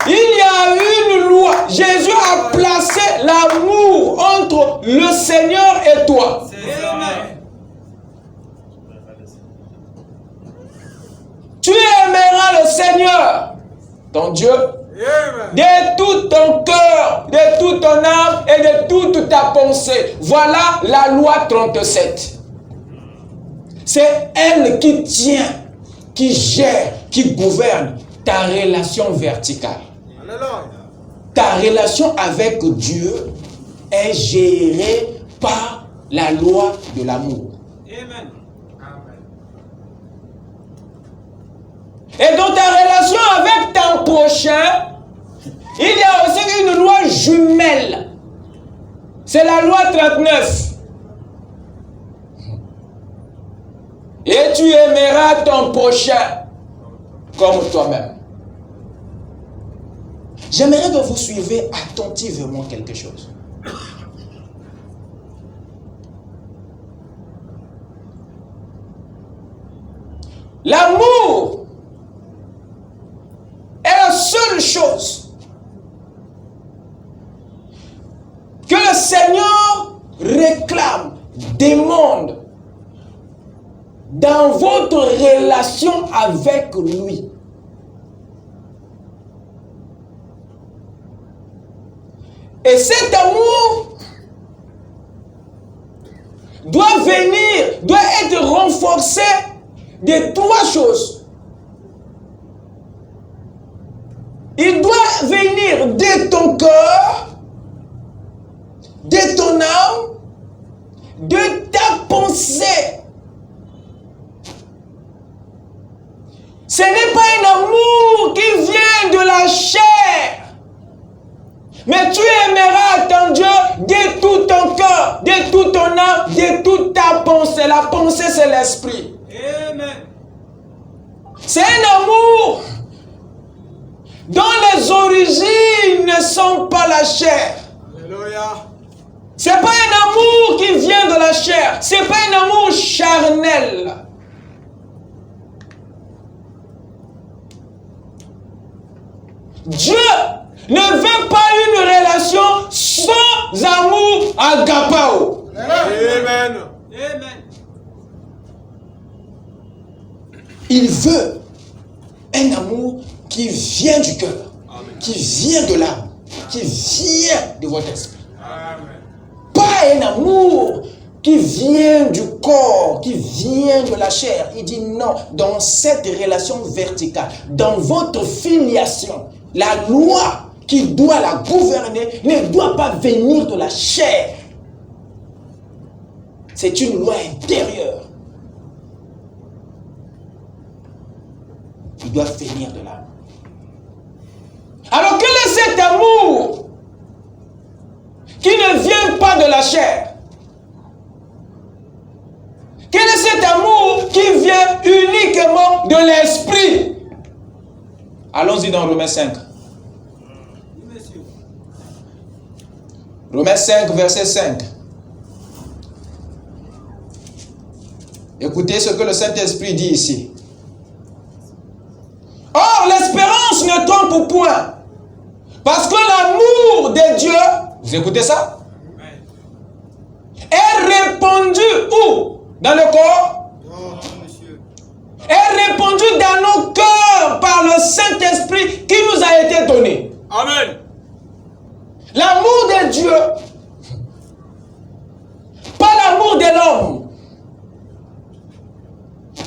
il y a une loi. Jésus a placé l'amour entre le Seigneur et toi. Amen. Tu aimeras le Seigneur, ton Dieu, Amen. de tout ton cœur, de toute ton âme et de toute ta pensée. Voilà la loi 37. C'est elle qui tient, qui gère, qui gouverne ta relation verticale. Alléluia. Ta relation avec Dieu est gérée par la loi de l'amour. Amen. Et dans ta relation avec ton prochain, il y a aussi une loi jumelle. C'est la loi 39. Et tu aimeras ton prochain comme toi-même. J'aimerais que vous suivez attentivement quelque chose. L'amour est la seule chose que le Seigneur réclame, demande dans votre relation avec lui. Et cet amour doit venir, doit être renforcé de trois choses. Il doit venir de ton cœur, de ton âme, de ta pensée. Ce n'est pas un amour qui vient de la chair. Mais tu aimeras ton Dieu de tout ton cœur, de toute ton âme, de toute ta pensée. La pensée, c'est l'esprit. Amen. C'est un amour dont les origines ne sont pas la chair. Alléluia. Ce n'est pas un amour qui vient de la chair. Ce n'est pas un amour charnel. Dieu ne veut pas une relation sans amour agapao. Amen. Amen. Il veut un amour qui vient du cœur, qui vient de l'âme, qui vient de votre esprit. Amen. Pas un amour qui vient du corps, qui vient de la chair. Il dit non, dans cette relation verticale, dans votre filiation, la loi qui doit la gouverner ne doit pas venir de la chair. C'est une loi intérieure. Il doit venir de l'âme. Alors quel est cet amour qui ne vient pas de la chair? Quel est cet amour qui vient uniquement de l'esprit? Allons-y dans Romains 5. Romains 5, verset 5. Écoutez ce que le Saint-Esprit dit ici. Or, l'espérance ne trompe point. Parce que l'amour de Dieu, vous écoutez ça? Est répandu où? Dans le corps? Est répandu dans nos cœurs par le Saint-Esprit qui nous a été donné. Amen. L'amour de Dieu, pas l'amour de l'homme.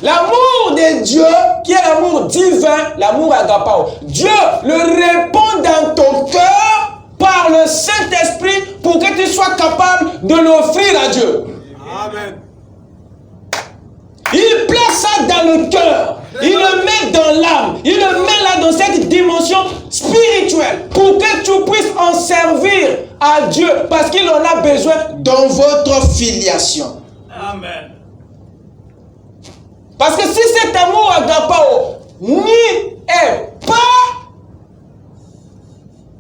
L'amour de Dieu, qui est l'amour divin, l'amour agapao. Dieu le répand dans ton cœur par le Saint-Esprit pour que tu sois capable de l'offrir à Dieu. Amen. Il place ça dans le cœur. Il le met dans l'âme. Il le met là dans cette dimension spirituelle pour que tu puisses en servir à Dieu parce qu'il en a besoin dans votre filiation. Amen. Parce que si cet amour agapao n'y est pas,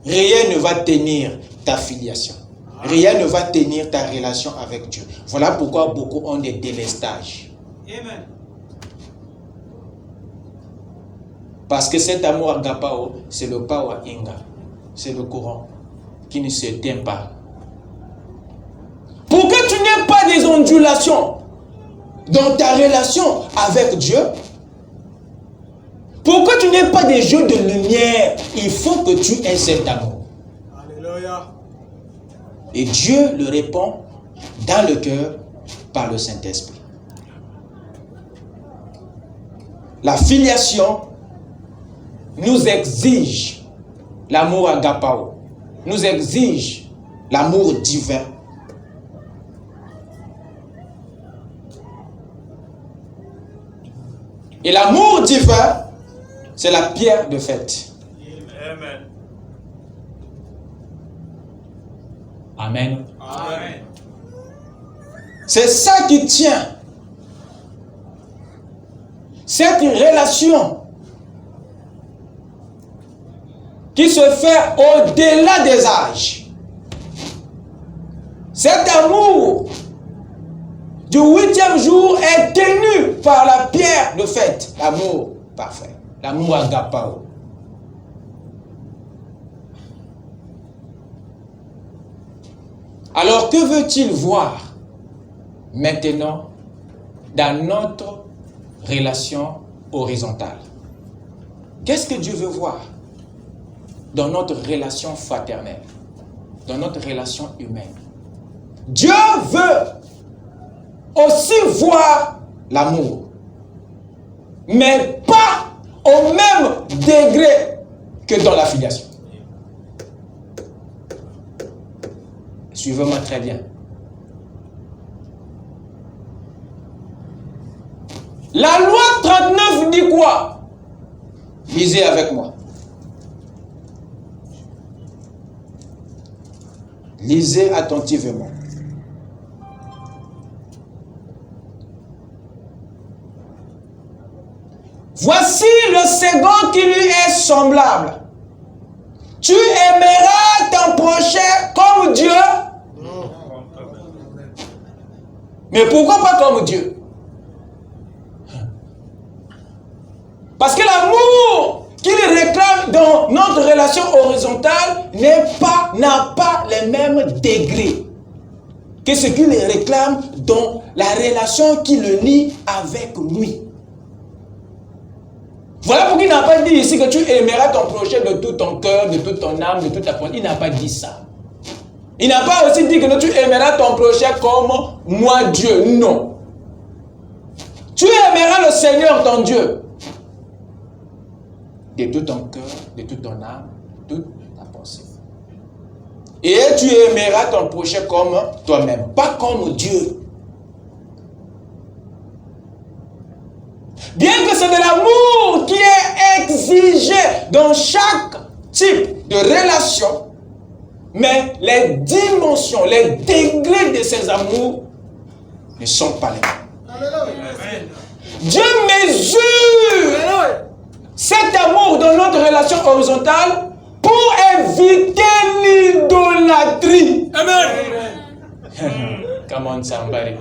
rien ne va tenir ta filiation. Rien ne va tenir ta relation avec Dieu. Voilà pourquoi beaucoup ont des délestages. Amen. Parce que cet amour agapao, c'est le power inga. C'est le courant qui ne s'éteint pas. Pour que tu n'aies pas des ondulations dans ta relation avec Dieu, pour que tu n'aies pas des jeux de lumière, il faut que tu aies cet amour. Alléluia. Et Dieu le répond dans le cœur par le Saint-Esprit. La filiation nous exige l'amour agapao, nous exige l'amour divin. Et l'amour divin, c'est la pierre de fête. Amen. Amen. Amen. C'est ça qui tient cette relation qui se fait au-delà des âges. Cet amour du 8e jour est tenu par la pierre de fête. L'amour parfait. L'amour agapao. Alors que veut-il voir maintenant dans notre relation horizontale? Qu'est-ce que Dieu veut voir dans notre relation fraternelle, dans notre relation humaine? Dieu veut aussi voir l'amour, mais pas au même degré que dans la filiation. Suivez-moi très bien. La loi 39 dit quoi? Lisez avec moi. Lisez attentivement. Voici le second qui lui est semblable. Tu aimeras ton prochain comme Dieu. Mais pourquoi pas comme Dieu? Parce que l'amour qu'il réclame dans notre relation horizontale n'a pas les mêmes degrés que ce qu'il réclame dans la relation qui le lie avec lui. Voilà pourquoi il n'a pas dit ici que tu aimeras ton prochain de tout ton cœur, de toute ton âme, de toute ta pensée. Il n'a pas dit ça. Il n'a pas aussi dit que tu aimeras ton prochain comme moi Dieu. Non. Tu aimeras le Seigneur ton Dieu. De tout ton cœur, de toute ton âme, de toute ta pensée. Et tu aimeras ton prochain comme toi-même, pas comme Dieu. Bien que c'est de l'amour qui est exigé dans chaque type de relation, mais les dimensions, les degrés de ces amours ne sont pas les mêmes. Dieu mesure cet amour dans notre relation horizontale pour éviter l'idolâtrie. Amen. Come on, somebody.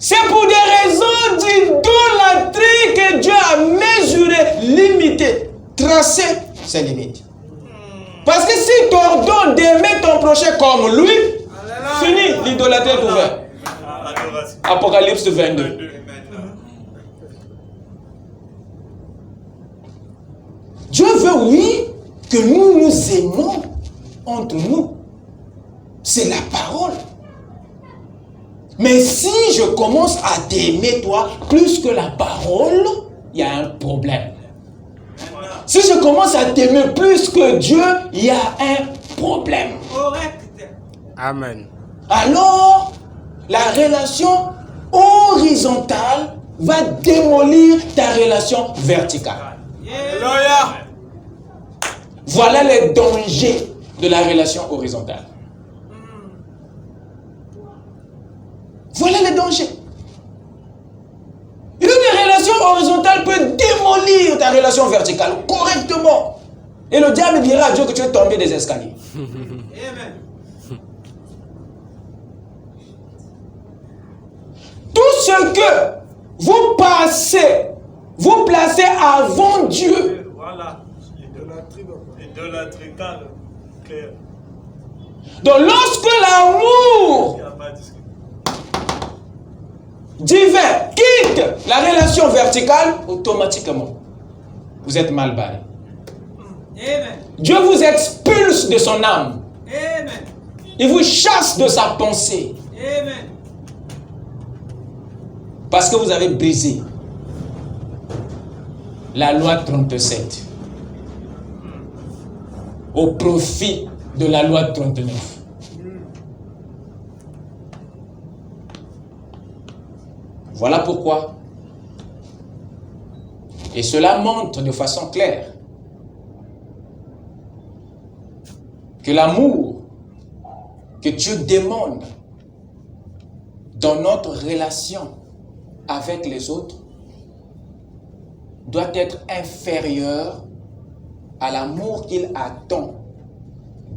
C'est pour des raisons d'idolâtrie que Dieu a mesuré, limité, tracé ses limites. Parce que s'il t'ordonne d'aimer ton prochain comme lui, fini, l'idolâtrie est ouverte. Apocalypse 22. Dieu veut, oui, que nous nous aimons entre nous. C'est la parole. Mais si je commence à t'aimer toi plus que la parole, il y a un problème. Si je commence à t'aimer plus que Dieu, il y a un problème. Correct. Amen. Alors, la relation horizontale va démolir ta relation verticale. Alléluia. Voilà les dangers de la relation horizontale. Voilà les dangers. Une relation horizontale peut démolir ta relation verticale correctement. Et le diable dira à Dieu que tu es tombé des escaliers. Amen. Tout ce que vous placez avant Dieu. Voilà. Idolâtrie, clair. Donc lorsque l'amour Il n'y a pas de discussion. divin quitte la relation verticale, automatiquement, vous êtes mal barré. Amen. Dieu vous expulse de son âme. Amen. Il vous chasse de sa pensée. Amen. Parce que vous avez brisé la loi 37 au profit de la loi 39. Voilà pourquoi. Et cela montre de façon claire que l'amour que Dieu demande dans notre relation avec les autres doit être inférieur à l'amour qu'il attend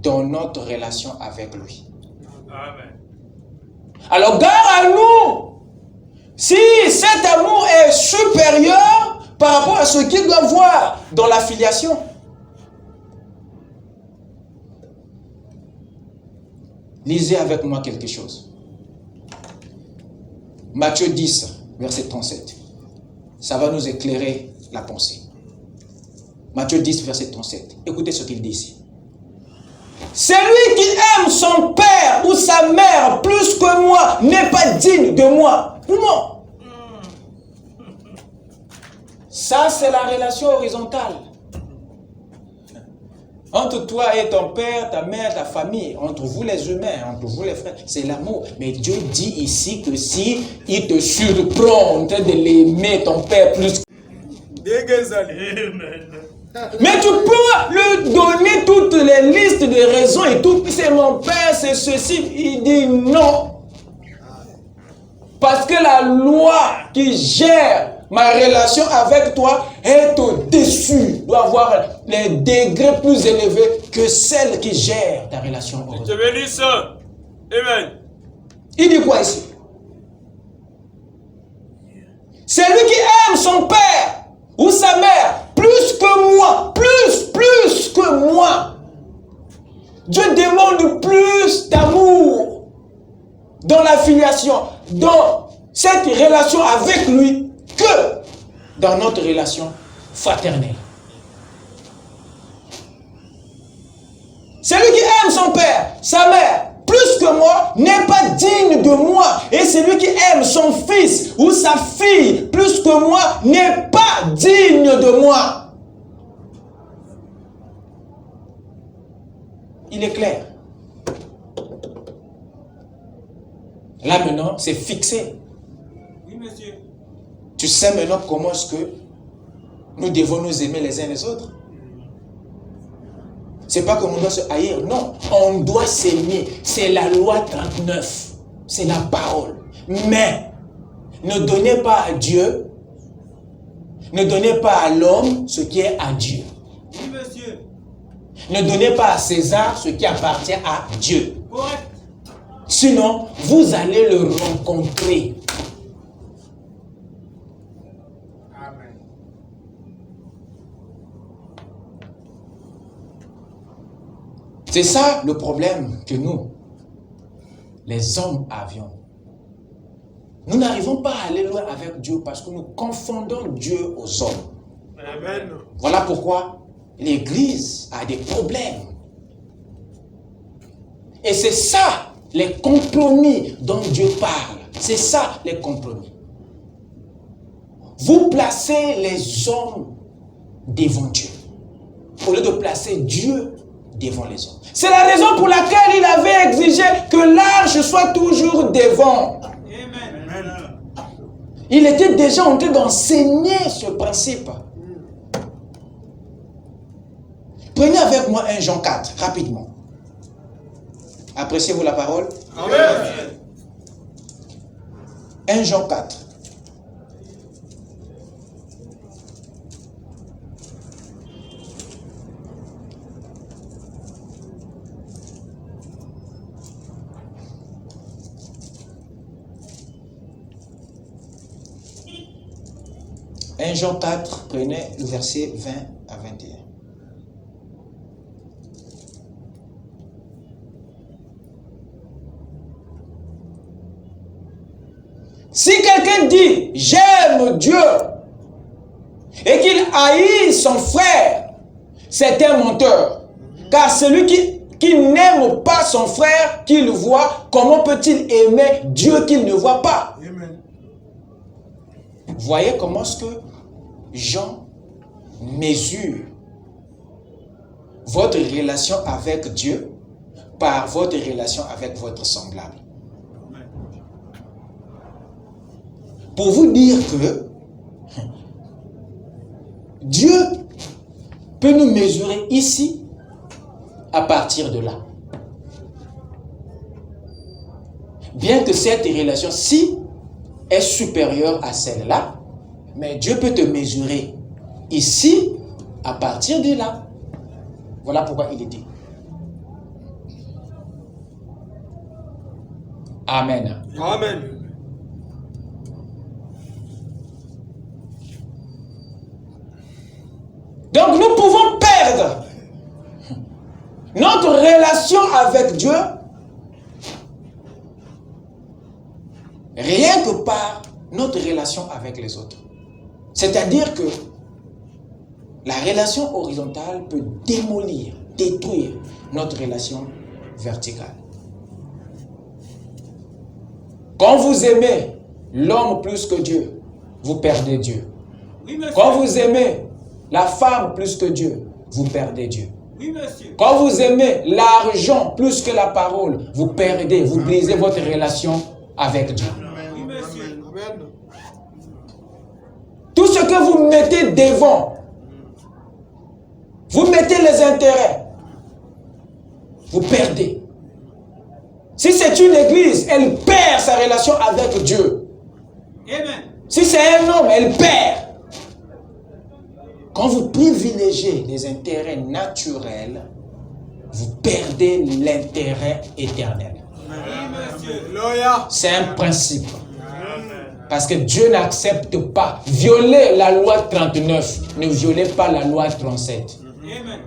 dans notre relation avec lui. Amen. Alors gare à nous, si cet amour est supérieur par rapport à ce qu'il doit voir dans la filiation. Lisez avec moi quelque chose. Matthieu 10, verset 37. Ça va nous éclairer la pensée. Matthieu 10, verset 37. Écoutez ce qu'il dit ici. Celui qui aime son père ou sa mère plus que moi n'est pas digne de moi. Non. Ça, c'est la relation horizontale. Entre toi et ton père, ta mère, ta famille, entre vous les humains, entre vous les frères, c'est l'amour. Mais Dieu dit ici que si il te surprend en train de l'aimer, ton père plus. Amen. Mais tu peux lui donner toutes les listes de raisons et tout. C'est mon père, c'est ceci. Il dit non. Parce que la loi qui gère ma relation avec toi est au-dessus, doit avoir les degrés plus élevés que celle qui gère ta relation. Je bénisse. Amen. Il dit quoi ici? Celui qui aime son père ou sa mère plus que moi, plus que moi. Dieu demande plus d'amour dans la filiation, dans cette relation avec lui que dans notre relation fraternelle. Celui qui aime son père, sa mère, plus que moi, n'est pas digne de moi. Et celui qui aime son fils ou sa fille, plus que moi, n'est pas digne de moi. Il est clair. Là maintenant, c'est fixé. Oui, monsieur. Tu sais maintenant comment est-ce que nous devons nous aimer les uns les autres. C'est pas qu'on doit se haïr, non. On doit s'aimer. C'est la loi 39. C'est la parole. Mais, ne donnez pas à Dieu, ne donnez pas à l'homme ce qui est à Dieu. Oui, monsieur. Ne donnez pas à César ce qui appartient à Dieu. Correct. Sinon, vous allez le rencontrer. Amen. C'est ça le problème que nous, les hommes, avions. Nous n'arrivons pas à aller loin avec Dieu parce que nous confondons Dieu aux hommes. Amen. Voilà pourquoi l'Église a des problèmes. Et c'est ça les compromis dont Dieu parle. C'est ça les compromis. Vous placez les hommes devant Dieu au lieu de placer Dieu devant les hommes. C'est la raison pour laquelle il avait exigé que l'arche soit toujours devant. Amen. Il était déjà en train d'enseigner ce principe. Prenez avec moi 1 Jean 4, rapidement. Appréciez-vous la parole? Amen. 1 Jean 4. « 1 Jean 4, prenez le verset 20 à 21. Si quelqu'un dit « J'aime Dieu » et qu'il haït son frère, c'est un menteur. Car celui qui n'aime pas son frère qu'il voit, comment peut-il aimer Dieu qu'il ne voit pas? Amen. Voyez comment est-ce que Jean mesure votre relation avec Dieu par votre relation avec votre semblable. Pour vous dire que Dieu peut nous mesurer ici à partir de là. Bien que cette relation-ci est supérieure à celle-là, mais Dieu peut te mesurer ici à partir de là. Voilà pourquoi il est dit. Amen. Amen. Donc nous pouvons perdre notre relation avec Dieu rien que par notre relation avec les autres. C'est-à-dire que la relation horizontale peut démolir, détruire notre relation verticale. Quand vous aimez l'homme plus que Dieu, vous perdez Dieu. Oui, monsieur. Quand vous aimez la femme plus que Dieu, vous perdez Dieu. Oui, monsieur. Quand vous aimez l'argent plus que la parole, vous perdez, vous brisez votre relation avec Dieu. Oui, monsieur. Amen. Tout ce que vous mettez devant, vous mettez les intérêts, vous perdez. Si c'est une église, elle perd sa relation avec Dieu. Amen. Si c'est un homme, elle perd. Quand vous privilégiez les intérêts naturels, vous perdez l'intérêt éternel. Oui, monsieur. Alléluia. C'est un principe. Parce que Dieu n'accepte pas. Violer la loi 39, ne violez pas la loi 37. Amen.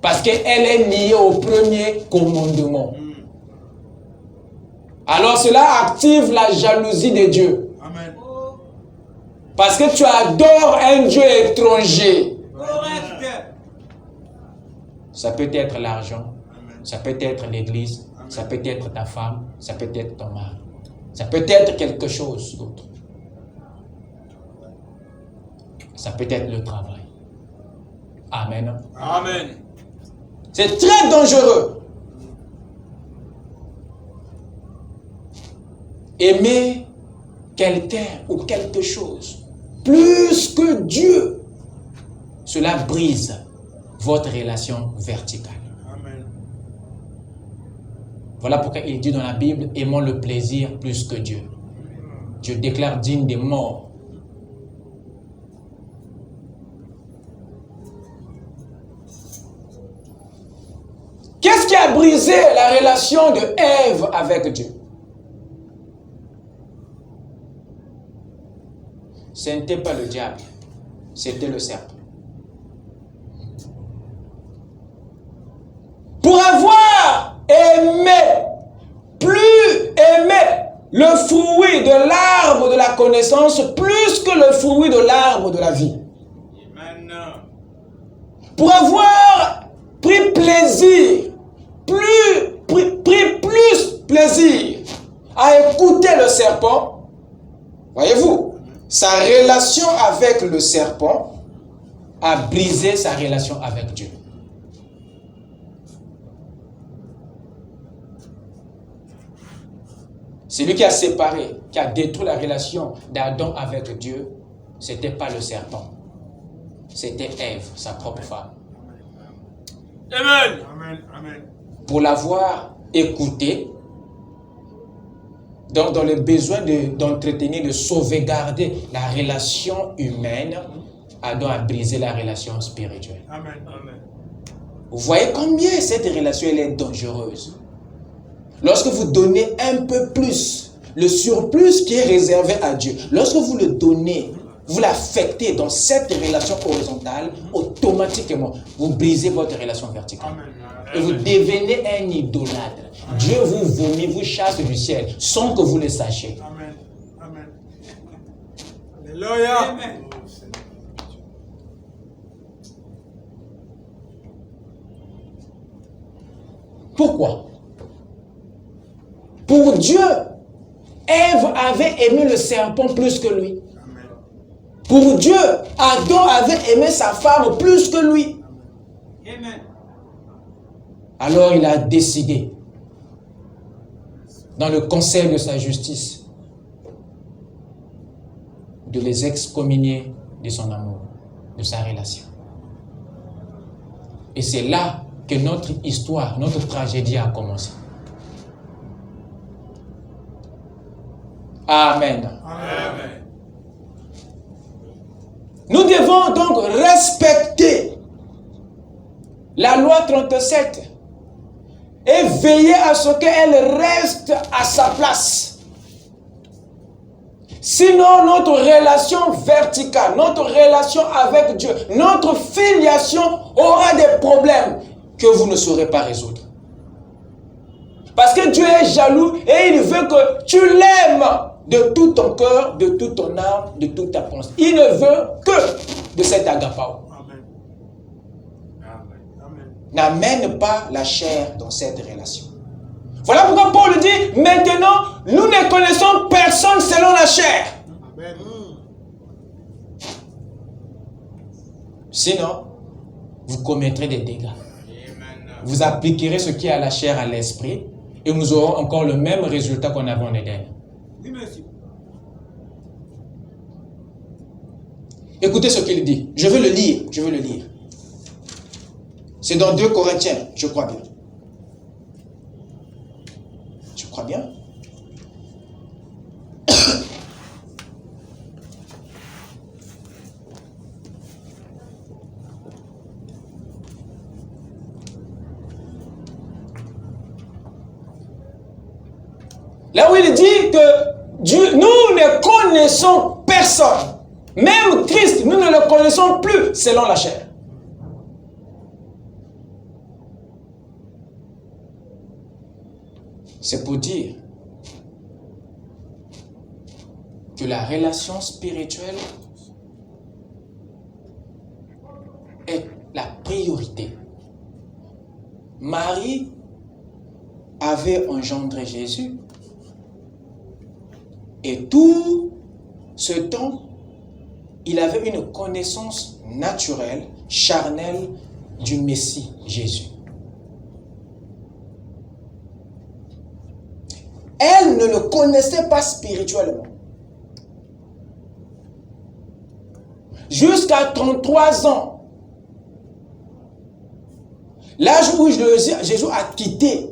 Parce qu'elle est liée au premier commandement. Alors cela active la jalousie de Dieu. Parce que tu adores un Dieu étranger. Correct. Ça peut être l'argent, ça peut être l'église, ça peut être ta femme, ça peut être ton mari. Ça peut être quelque chose d'autre. Ça peut être le travail. Amen. Amen. C'est très dangereux. Aimer quelqu'un ou quelque chose plus que Dieu, cela brise votre relation verticale. Amen. Voilà pourquoi il dit dans la Bible, aimons le plaisir plus que Dieu. Dieu déclare digne des morts. Qu'est-ce qui a brisé la relation de Ève avec Dieu? Ce n'était pas le diable, c'était le serpent. Pour avoir aimé, le fruit de l'arbre de la connaissance plus que le fruit de l'arbre de la vie. Amen. Pour avoir pris plaisir, pris plus plaisir à écouter le serpent, voyez-vous, sa relation avec le serpent a brisé sa relation avec Dieu. Celui qui a séparé, qui a détruit la relation d'Adam avec Dieu, ce n'était pas le serpent. C'était Ève, sa propre femme. Amen. Amen. Amen. Pour l'avoir écouté, donc dans le besoin d'entretenir, de sauvegarder la relation humaine, Adam a brisé la relation spirituelle. Amen. Amen. Vous voyez combien cette relation elle est dangereuse. Lorsque vous donnez un peu plus, le surplus qui est réservé à Dieu, lorsque vous le donnez, vous l'affectez dans cette relation horizontale, automatiquement, vous brisez votre relation verticale. Amen. Et vous devenez un idolâtre. Dieu vous vomit, vous chasse du ciel, sans que vous le sachiez. Amen. Amen. Alléluia. Amen. Pourquoi? Pour Dieu, Ève avait aimé le serpent plus que lui. Amen. Pour Dieu, Adam avait aimé sa femme plus que lui. Amen. Alors il a décidé, dans le conseil de sa justice, de les excommunier de son amour, de sa relation. Et c'est là que notre histoire, notre tragédie a commencé. Amen. Amen. Nous devons donc respecter la loi 37 et veiller à ce qu'elle reste à sa place. Sinon, notre relation verticale, notre relation avec Dieu, notre filiation aura des problèmes que vous ne saurez pas résoudre. Parce que Dieu est jaloux et il veut que tu l'aimes de tout ton cœur, de toute ton âme, de toute ta pensée. Il ne veut que de cet agapao. Amen. Amen. N'amène pas la chair dans cette relation. Voilà pourquoi Paul dit, maintenant, nous ne connaissons personne selon la chair. Amen. Sinon, vous commettrez des dégâts. Amen. Vous appliquerez ce qui est à la chair à l'esprit et nous aurons encore le même résultat qu'on avait en Éden. Oui, monsieur. Écoutez ce qu'il dit. Je veux le lire. C'est dans 2 Corinthiens, je crois bien. Je crois bien. Là où il dit que Dieu, nous ne connaissons personne. Même Christ, nous ne le connaissons plus selon la chair. C'est pour dire que la relation spirituelle Marie avait engendré Jésus. Et tout ce temps, il avait une connaissance naturelle, charnelle du Messie Jésus. Elle ne le connaissait pas spirituellement. Jusqu'à 33 ans, l'âge où Jésus a quitté,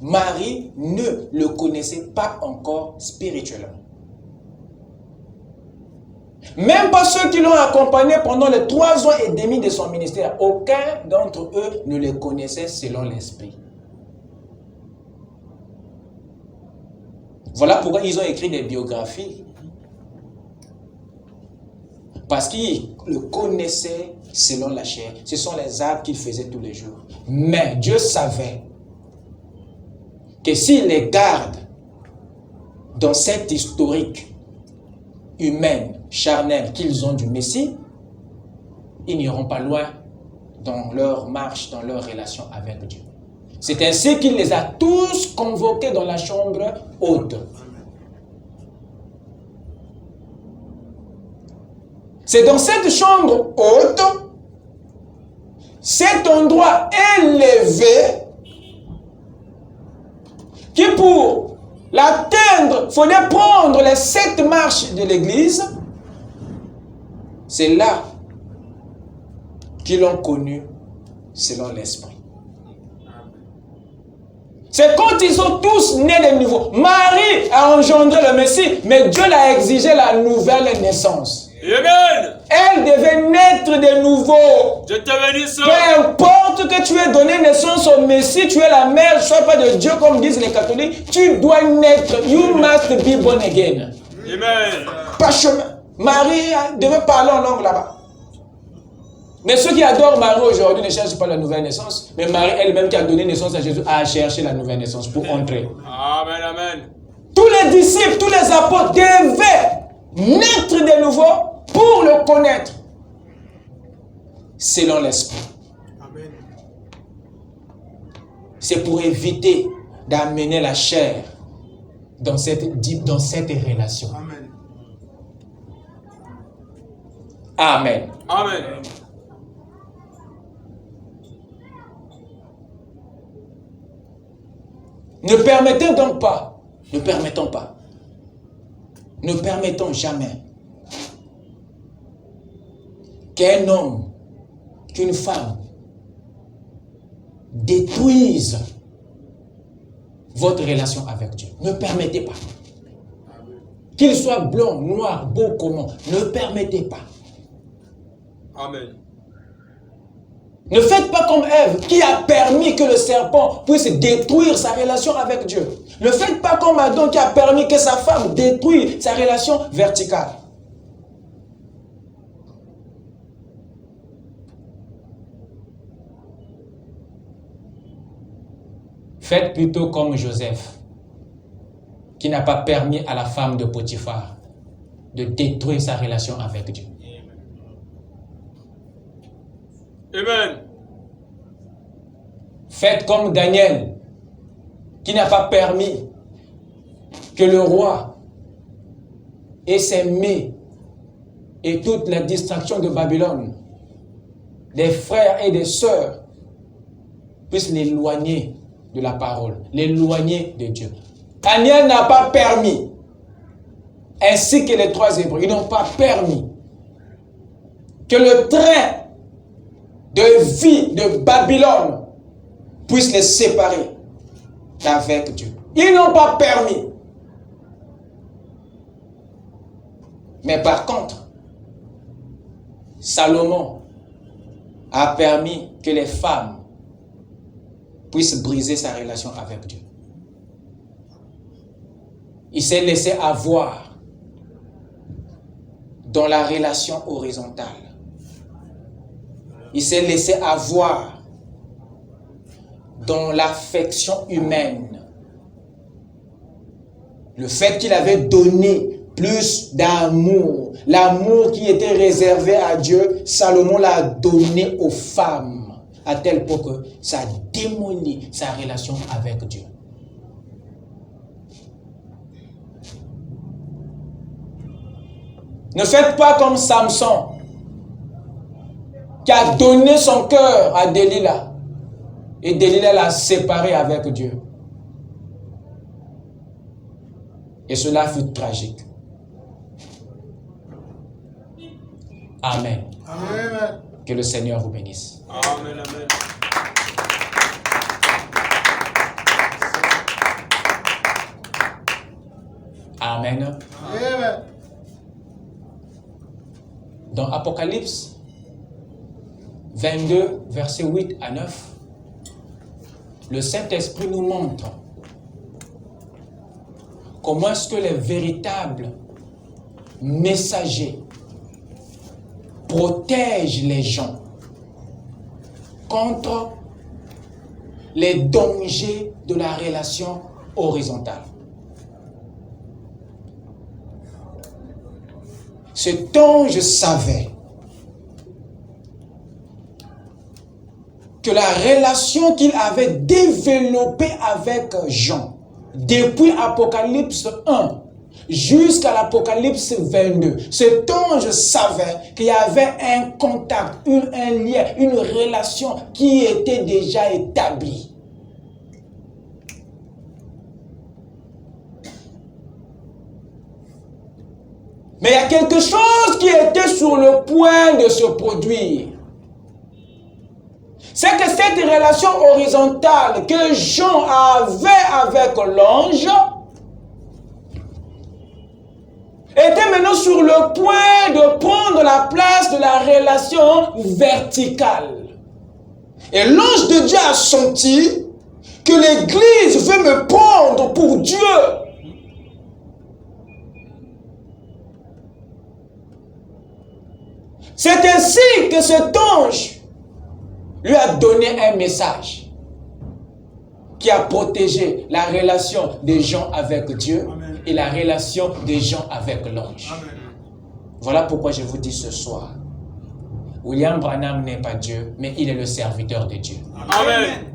Marie ne le connaissait pas encore spirituellement. Même pas ceux qui l'ont accompagné pendant les 3 ans et demi de son ministère, aucun d'entre eux ne le connaissait selon l'esprit. Voilà pourquoi ils ont écrit des biographies. Parce qu'ils le connaissaient selon la chair. Ce sont les actes qu'il faisait tous les jours. Mais Dieu savait que s'il les garde dans cette historique humaine, charnelle qu'ils ont du Messie, ils n'iront pas loin dans leur marche, dans leur relation avec Dieu. C'est ainsi qu'il les a tous convoqués dans la chambre haute. C'est dans cette chambre haute, cet endroit élevé, qui pour l'atteindre, il fallait prendre les 7 marches de l'église. C'est là qu'ils l'ont connu selon l'esprit. C'est quand ils sont tous nés de nouveau. Marie a engendré le Messie, mais Dieu l'a exigé la nouvelle naissance. Amen. Elle devait naître de nouveau. Je te bénisse. Peu importe que tu aies donné naissance au Messie, tu es la mère, sois pas de Dieu comme disent les catholiques, tu dois naître. You must be born again. Amen. Pas chemin. Marie devait parler en langue là-bas. Mais ceux qui adorent Marie aujourd'hui ne cherchent pas la nouvelle naissance. Mais Marie elle-même qui a donné naissance à Jésus a cherché la nouvelle naissance pour entrer. Amen, amen. Tous les disciples, tous les apôtres devaient naître de nouveau pour le connaître selon l'esprit. Amen. C'est pour éviter d'amener la chair dans cette relation. Amen. Amen. Amen. Ne permettons donc pas, ne permettons jamais qu'un homme, qu'une femme détruise votre relation avec Dieu. Ne permettez pas. Qu'il soit blanc, noir, beau, comment, ne permettez pas. Amen. Ne faites pas comme Ève qui a permis que le serpent puisse détruire sa relation avec Dieu. Ne faites pas comme Adam qui a permis que sa femme détruise sa relation verticale. Faites plutôt comme Joseph qui n'a pas permis à la femme de Potiphar de détruire sa relation avec Dieu. Amen. Faites comme Daniel, qui n'a pas permis que le roi et ses mets et toute la distraction de Babylone, des frères et des sœurs, puissent l'éloigner de la parole, l'éloigner de Dieu. Daniel n'a pas permis, ainsi que les 3 Hébreux, ils n'ont pas permis que le train de vie de Babylone puisse les séparer d'avec Dieu. Ils n'ont pas permis. Mais par contre, Salomon a permis que les femmes puissent briser sa relation avec Dieu. Il s'est laissé avoir dans la relation horizontale. Il s'est laissé avoir dans l'affection humaine. Le fait qu'il avait donné plus d'amour, l'amour qui était réservé à Dieu, Salomon l'a donné aux femmes. à tel point que ça démolit sa relation avec Dieu. Ne faites pas comme Samson, qui a donné son cœur à Delilah. Et Delilah l'a séparé avec Dieu. Et cela fut tragique. Amen. Amen. Que le Seigneur vous bénisse. Amen. Amen. Amen. Amen. Dans Apocalypse 22, versets 8 à 9, le Saint-Esprit nous montre comment est-ce que les véritables messagers protègent les gens contre les dangers de la relation horizontale. Cet ange savait que la relation qu'il avait développée avec Jean, depuis Apocalypse 1 jusqu'à l'Apocalypse 22, cet ange savait qu'il y avait un contact, un lien, une relation qui était déjà établie. Mais il y a quelque chose qui était sur le point de se produire. C'est que cette relation horizontale que Jean avait avec l'ange était maintenant sur le point de prendre la place de la relation verticale. Et l'ange de Dieu a senti que l'Église veut me prendre pour Dieu. C'est ainsi que cet ange lui a donné un message qui a protégé la relation des gens avec Dieu. Amen. Et la relation des gens avec l'ange. Voilà pourquoi je vous dis ce soir, William Branham n'est pas Dieu, mais il est le serviteur de Dieu. Amen.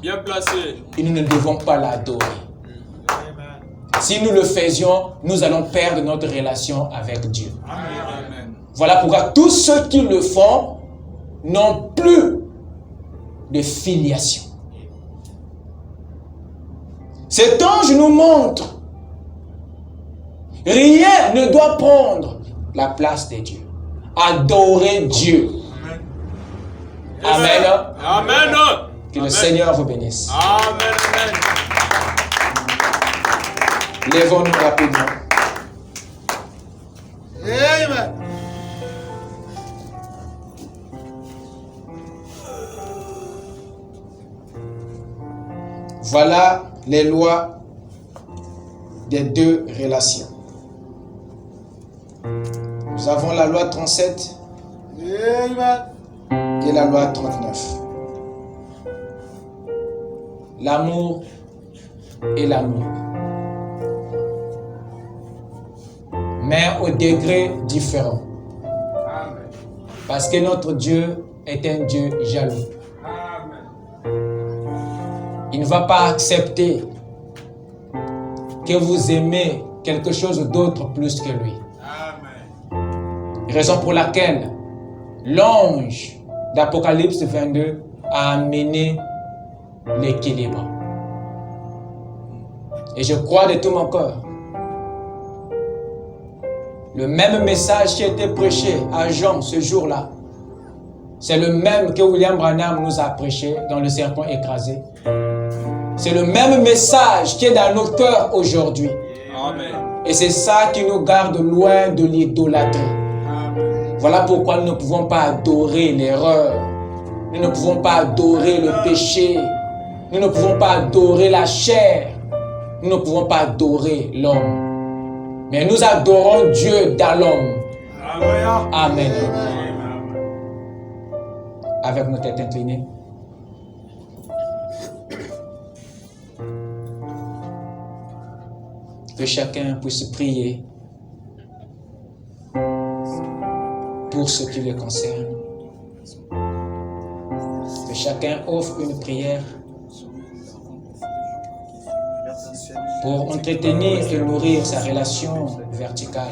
Bien placé. Et nous ne devons pas l'adorer. Si nous le faisions, nous allons perdre notre relation avec Dieu. Amen. Voilà pourquoi tous ceux qui le font n'ont plus de filiation. Cet ange nous montre, rien ne doit prendre la place de Dieu. Adorer Dieu. Amen. Amen. Que le Seigneur vous bénisse. Amen. Lèvons-nous rapidement. Amen. Voilà les lois des deux relations. Nous avons la loi 37 et la loi 39. L'amour et l'amour. Mais au degré différent. Parce que notre Dieu est un Dieu jaloux. Il ne va pas accepter que vous aimez quelque chose d'autre plus que lui. Raison pour laquelle l'ange d'Apocalypse 22 a amené l'équilibre. Et je crois de tout mon cœur, le même message qui a été prêché à Jean ce jour-là, c'est le même que William Branham nous a prêché dans Le Serpent écrasé. C'est le même message qui est dans nos cœurs aujourd'hui. Amen. Et c'est ça qui nous garde loin de l'idolâtrie. Voilà pourquoi nous ne pouvons pas adorer l'erreur. Nous ne pouvons pas adorer le péché. Nous ne pouvons pas adorer la chair. Nous ne pouvons pas adorer l'homme. Mais nous adorons Dieu dans l'homme. Amen. Avec nos têtes inclinées. Que chacun puisse prier pour ce qui le concerne. Que chacun chacun offre une prière pour entretenir et nourrir sa relation verticale.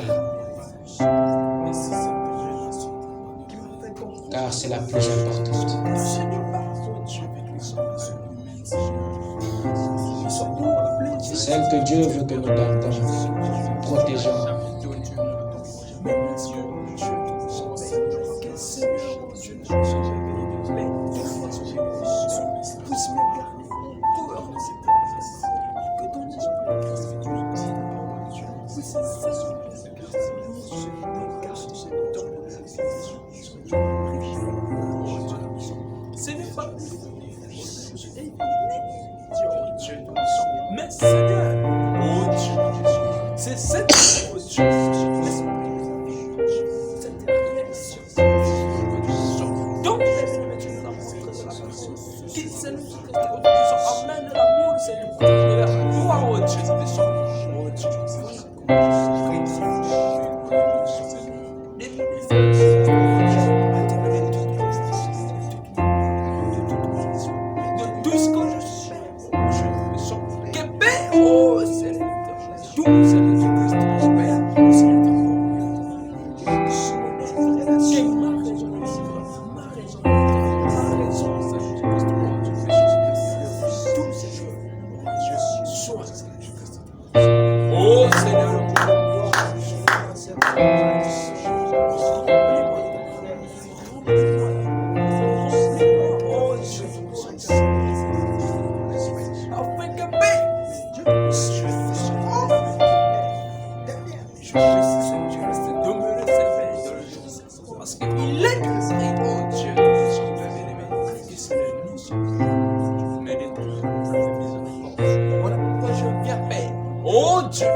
Car c'est la plus importante. Celle que Dieu veut que nous gardons, protégeons. Mais Seigneur, oh Dieu, c'est cette chose, donc qui c'est nous qui amène l'amour, c'est le pouvoir, oh Dieu, de tout ce que je suis. Oh Seigneur, tout oh Seigneur, parce qu'il est Christ, oh Dieu, qui c'est le nous, mais de tout. Voilà pourquoi je viens, Père. Oh Dieu,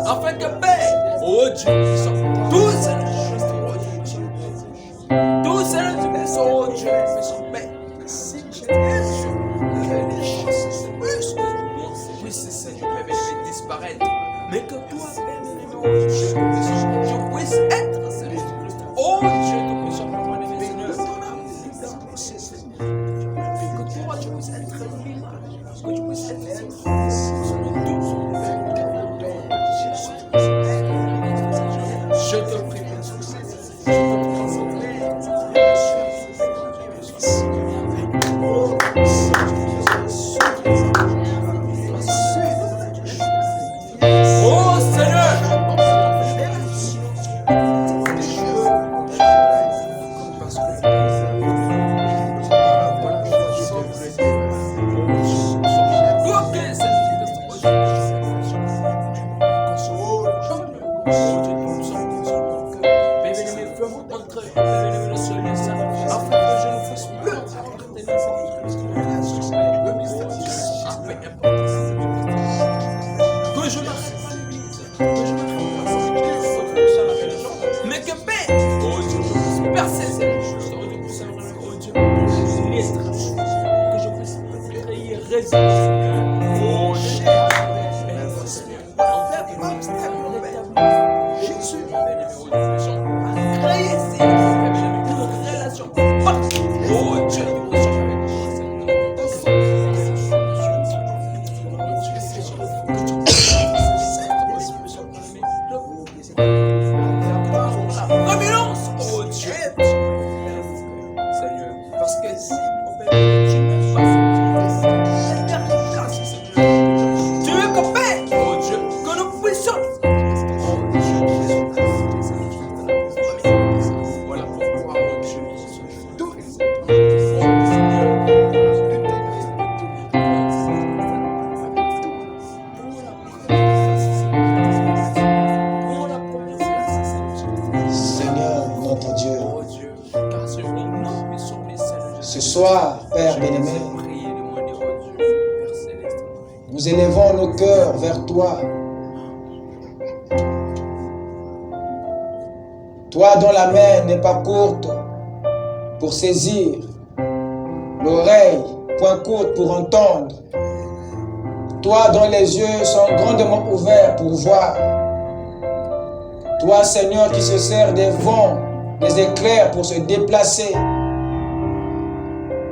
afin que Père, oh Dieu, tous ces oh Dieu, Père, oui, c'est ça, je peux disparaître, mais que toi, Père, je puisse être celui. Oh Dieu, que puisse que toi, je puisse être l'image, que tu puisses être je te prie, oh Seigneur, mais que Père, oh Dieu, je puisse percer cette chose, oh Dieu, que je puisse créer résistance, oh Dieu, Jésus, créer ces relations partout, oh Dieu, dominance, oh Dieu, Seigneur, parce que si on peut tu me fasses, tu veux que Père, oh Dieu, que nous puissions, oh Dieu, voilà pourquoi, oh Dieu, tout, Seigneur notre Dieu, oh Dieu, car ce nom nous puissions les saluer. ce soir, Père bien-aimé, Priez, demandez, oh Dieu, Père céleste. nous élevons nos cœurs vers toi. Toi dont la main n'est pas courte pour saisir, l'oreille point courte pour entendre, Toi dont les yeux sont grandement ouverts pour voir. Toi, Seigneur, qui se sert des vents, des éclairs pour se déplacer.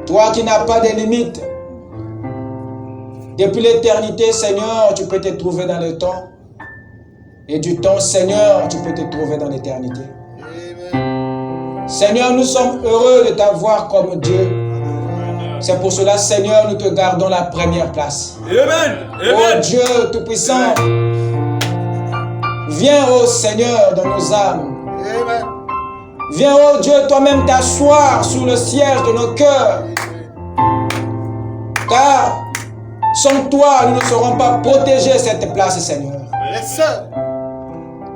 Toi qui n'as pas de limites. Depuis l'éternité, Seigneur, tu peux te trouver dans le temps. Et du temps, Seigneur, tu peux te trouver dans l'éternité. Seigneur, nous sommes heureux de t'avoir comme Dieu. C'est pour cela, Seigneur, nous te gardons la première place. Amen. Oh Dieu Tout-Puissant, viens, oh Seigneur, dans nos âmes. Viens, oh Dieu, toi-même t'asseoir sur le siège de nos cœurs. Car sans toi, nous ne saurons pas protéger cette place, Seigneur.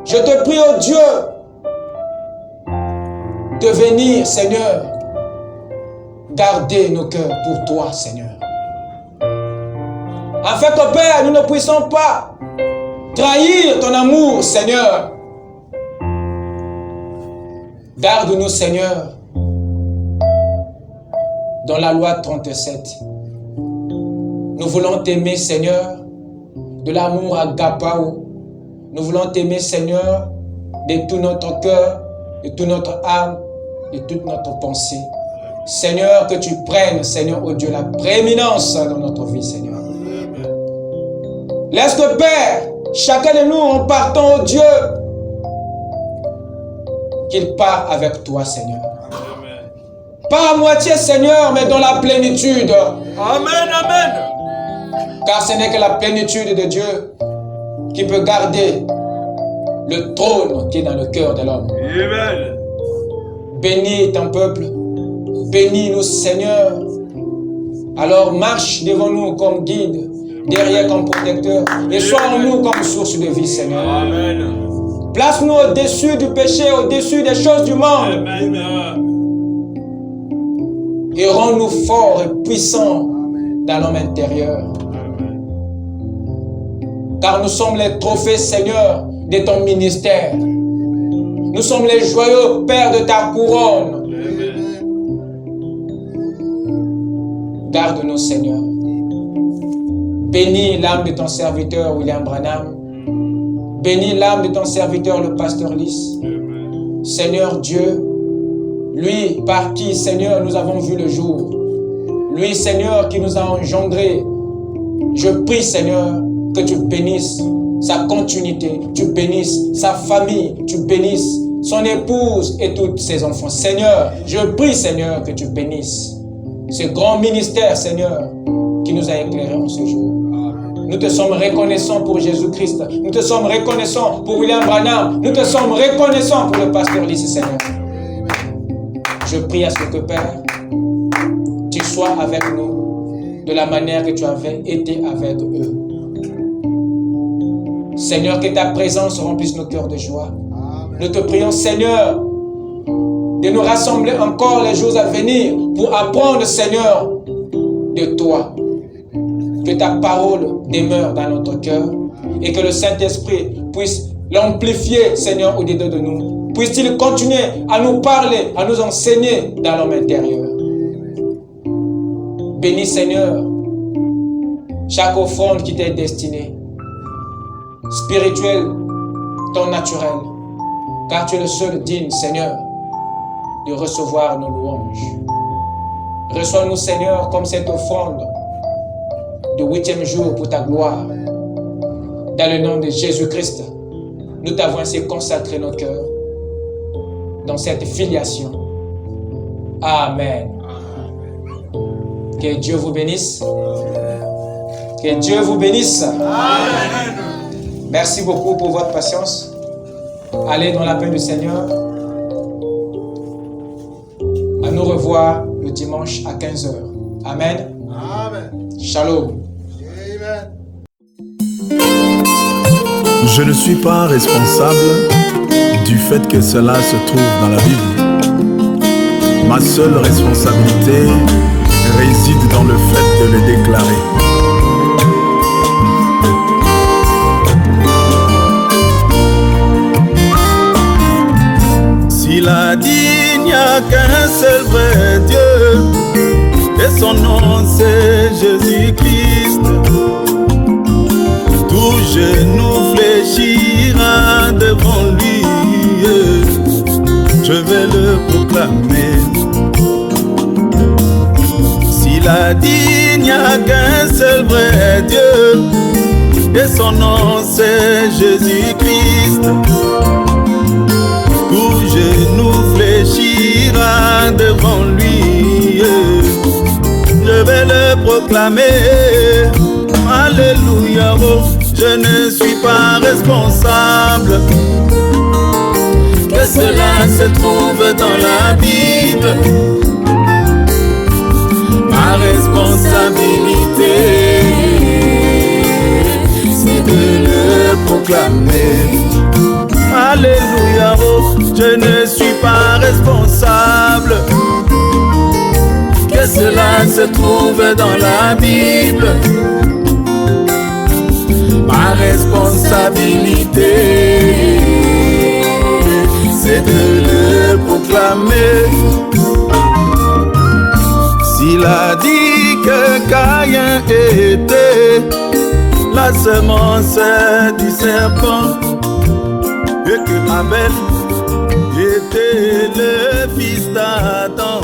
Je te prie, oh Dieu, de venir, Seigneur, garder nos cœurs pour toi, Seigneur. Afin que, Père, nous ne puissions pas trahir ton amour, Seigneur. Garde-nous, Seigneur, dans la loi 37. Nous voulons t'aimer, Seigneur, de l'amour agapao. Nous voulons t'aimer, Seigneur, de tout notre cœur, de toute notre âme, de toute notre pensée. Seigneur, que tu prennes, Seigneur, oh Dieu, la prééminence dans notre vie, Seigneur. Laisse que, Père, chacun de nous, en partant, oh Dieu, qu'il part avec toi, Seigneur. Pas à moitié, Seigneur, mais dans la plénitude. Amen, amen. Car ce n'est que la plénitude de Dieu qui peut garder le trône qui est dans le cœur de l'homme. Amen. Bénis ton peuple. Bénis-nous, Seigneur. Alors marche devant nous comme guide, derrière comme protecteur, et sois en nous comme source de vie, Seigneur. Amen. Place-nous au-dessus du péché, au-dessus des choses du monde. Amen. Et rends-nous forts et puissants dans l'homme intérieur. Car nous sommes les trophées, Seigneur, de ton ministère. Nous sommes les joyeux pères de ta couronne. Garde-nous, Seigneur. Bénis l'âme de ton serviteur William Branham. Bénis l'âme de ton serviteur le pasteur Lys. Seigneur Dieu, lui par qui, Seigneur, nous avons vu le jour. Lui, Seigneur, qui nous a engendrés. Je prie, Seigneur, que tu bénisses sa continuité, tu bénisses sa famille, tu bénisses son épouse et tous ses enfants. Seigneur, je prie, Seigneur, que tu bénisses ce grand ministère, Seigneur, qui nous a éclairés en ce jour. Nous te sommes reconnaissants pour Jésus-Christ. Nous te sommes reconnaissants pour William Branham. Nous te sommes reconnaissants pour le pasteur Lys, Seigneur. Je prie à ce que, Père, tu sois avec nous de la manière que tu avais été avec eux. Seigneur, que ta présence remplisse nos cœurs de joie. Nous te prions, Seigneur, de nous rassembler encore les jours à venir pour apprendre, Seigneur, de toi. Que ta parole demeure dans notre cœur et que le Saint-Esprit puisse l'amplifier, Seigneur, au-dedans de nous. Puisse-t-il continuer à nous parler, à nous enseigner dans l'homme intérieur. Bénis, Seigneur, chaque offrande qui t'est destinée, spirituelle, ton naturel, car tu es le seul digne, Seigneur, de recevoir nos louanges. Reçois-nous, Seigneur, comme cette offrande de 8e jour pour ta gloire. Dans le nom de Jésus-Christ, nous t'avons ainsi consacré nos cœurs dans cette filiation. Amen. Que Dieu vous bénisse. Que Dieu vous bénisse. Amen. Merci beaucoup pour votre patience. Allez dans la paix du Seigneur. À nous revoir le dimanche à 15h. Amen. Amen. Shalom. Amen. Je ne suis pas responsable du fait que cela se trouve dans la Bible. Ma seule responsabilité réside dans le fait de le déclarer. S'il a dit il n'y a qu'un seul vrai Dieu, et son nom c'est Jésus-Christ, tout genou fléchira devant lui. Je vais le proclamer. S'il a dit il n'y a qu'un seul vrai Dieu, et son nom c'est Jésus-Christ, tout genou fléchira devant lui. Je vais le proclamer. Alléluia, oh, je ne suis pas responsable que cela se trouve dans la Bible. Ma responsabilité, c'est de le proclamer. Alléluia, oh, je ne suis pas responsable que cela se trouve dans la Bible. Ma responsabilité, c'est de le proclamer. S'il a dit que Caïn était la semence du serpent et que Abel était le fils d'Adam,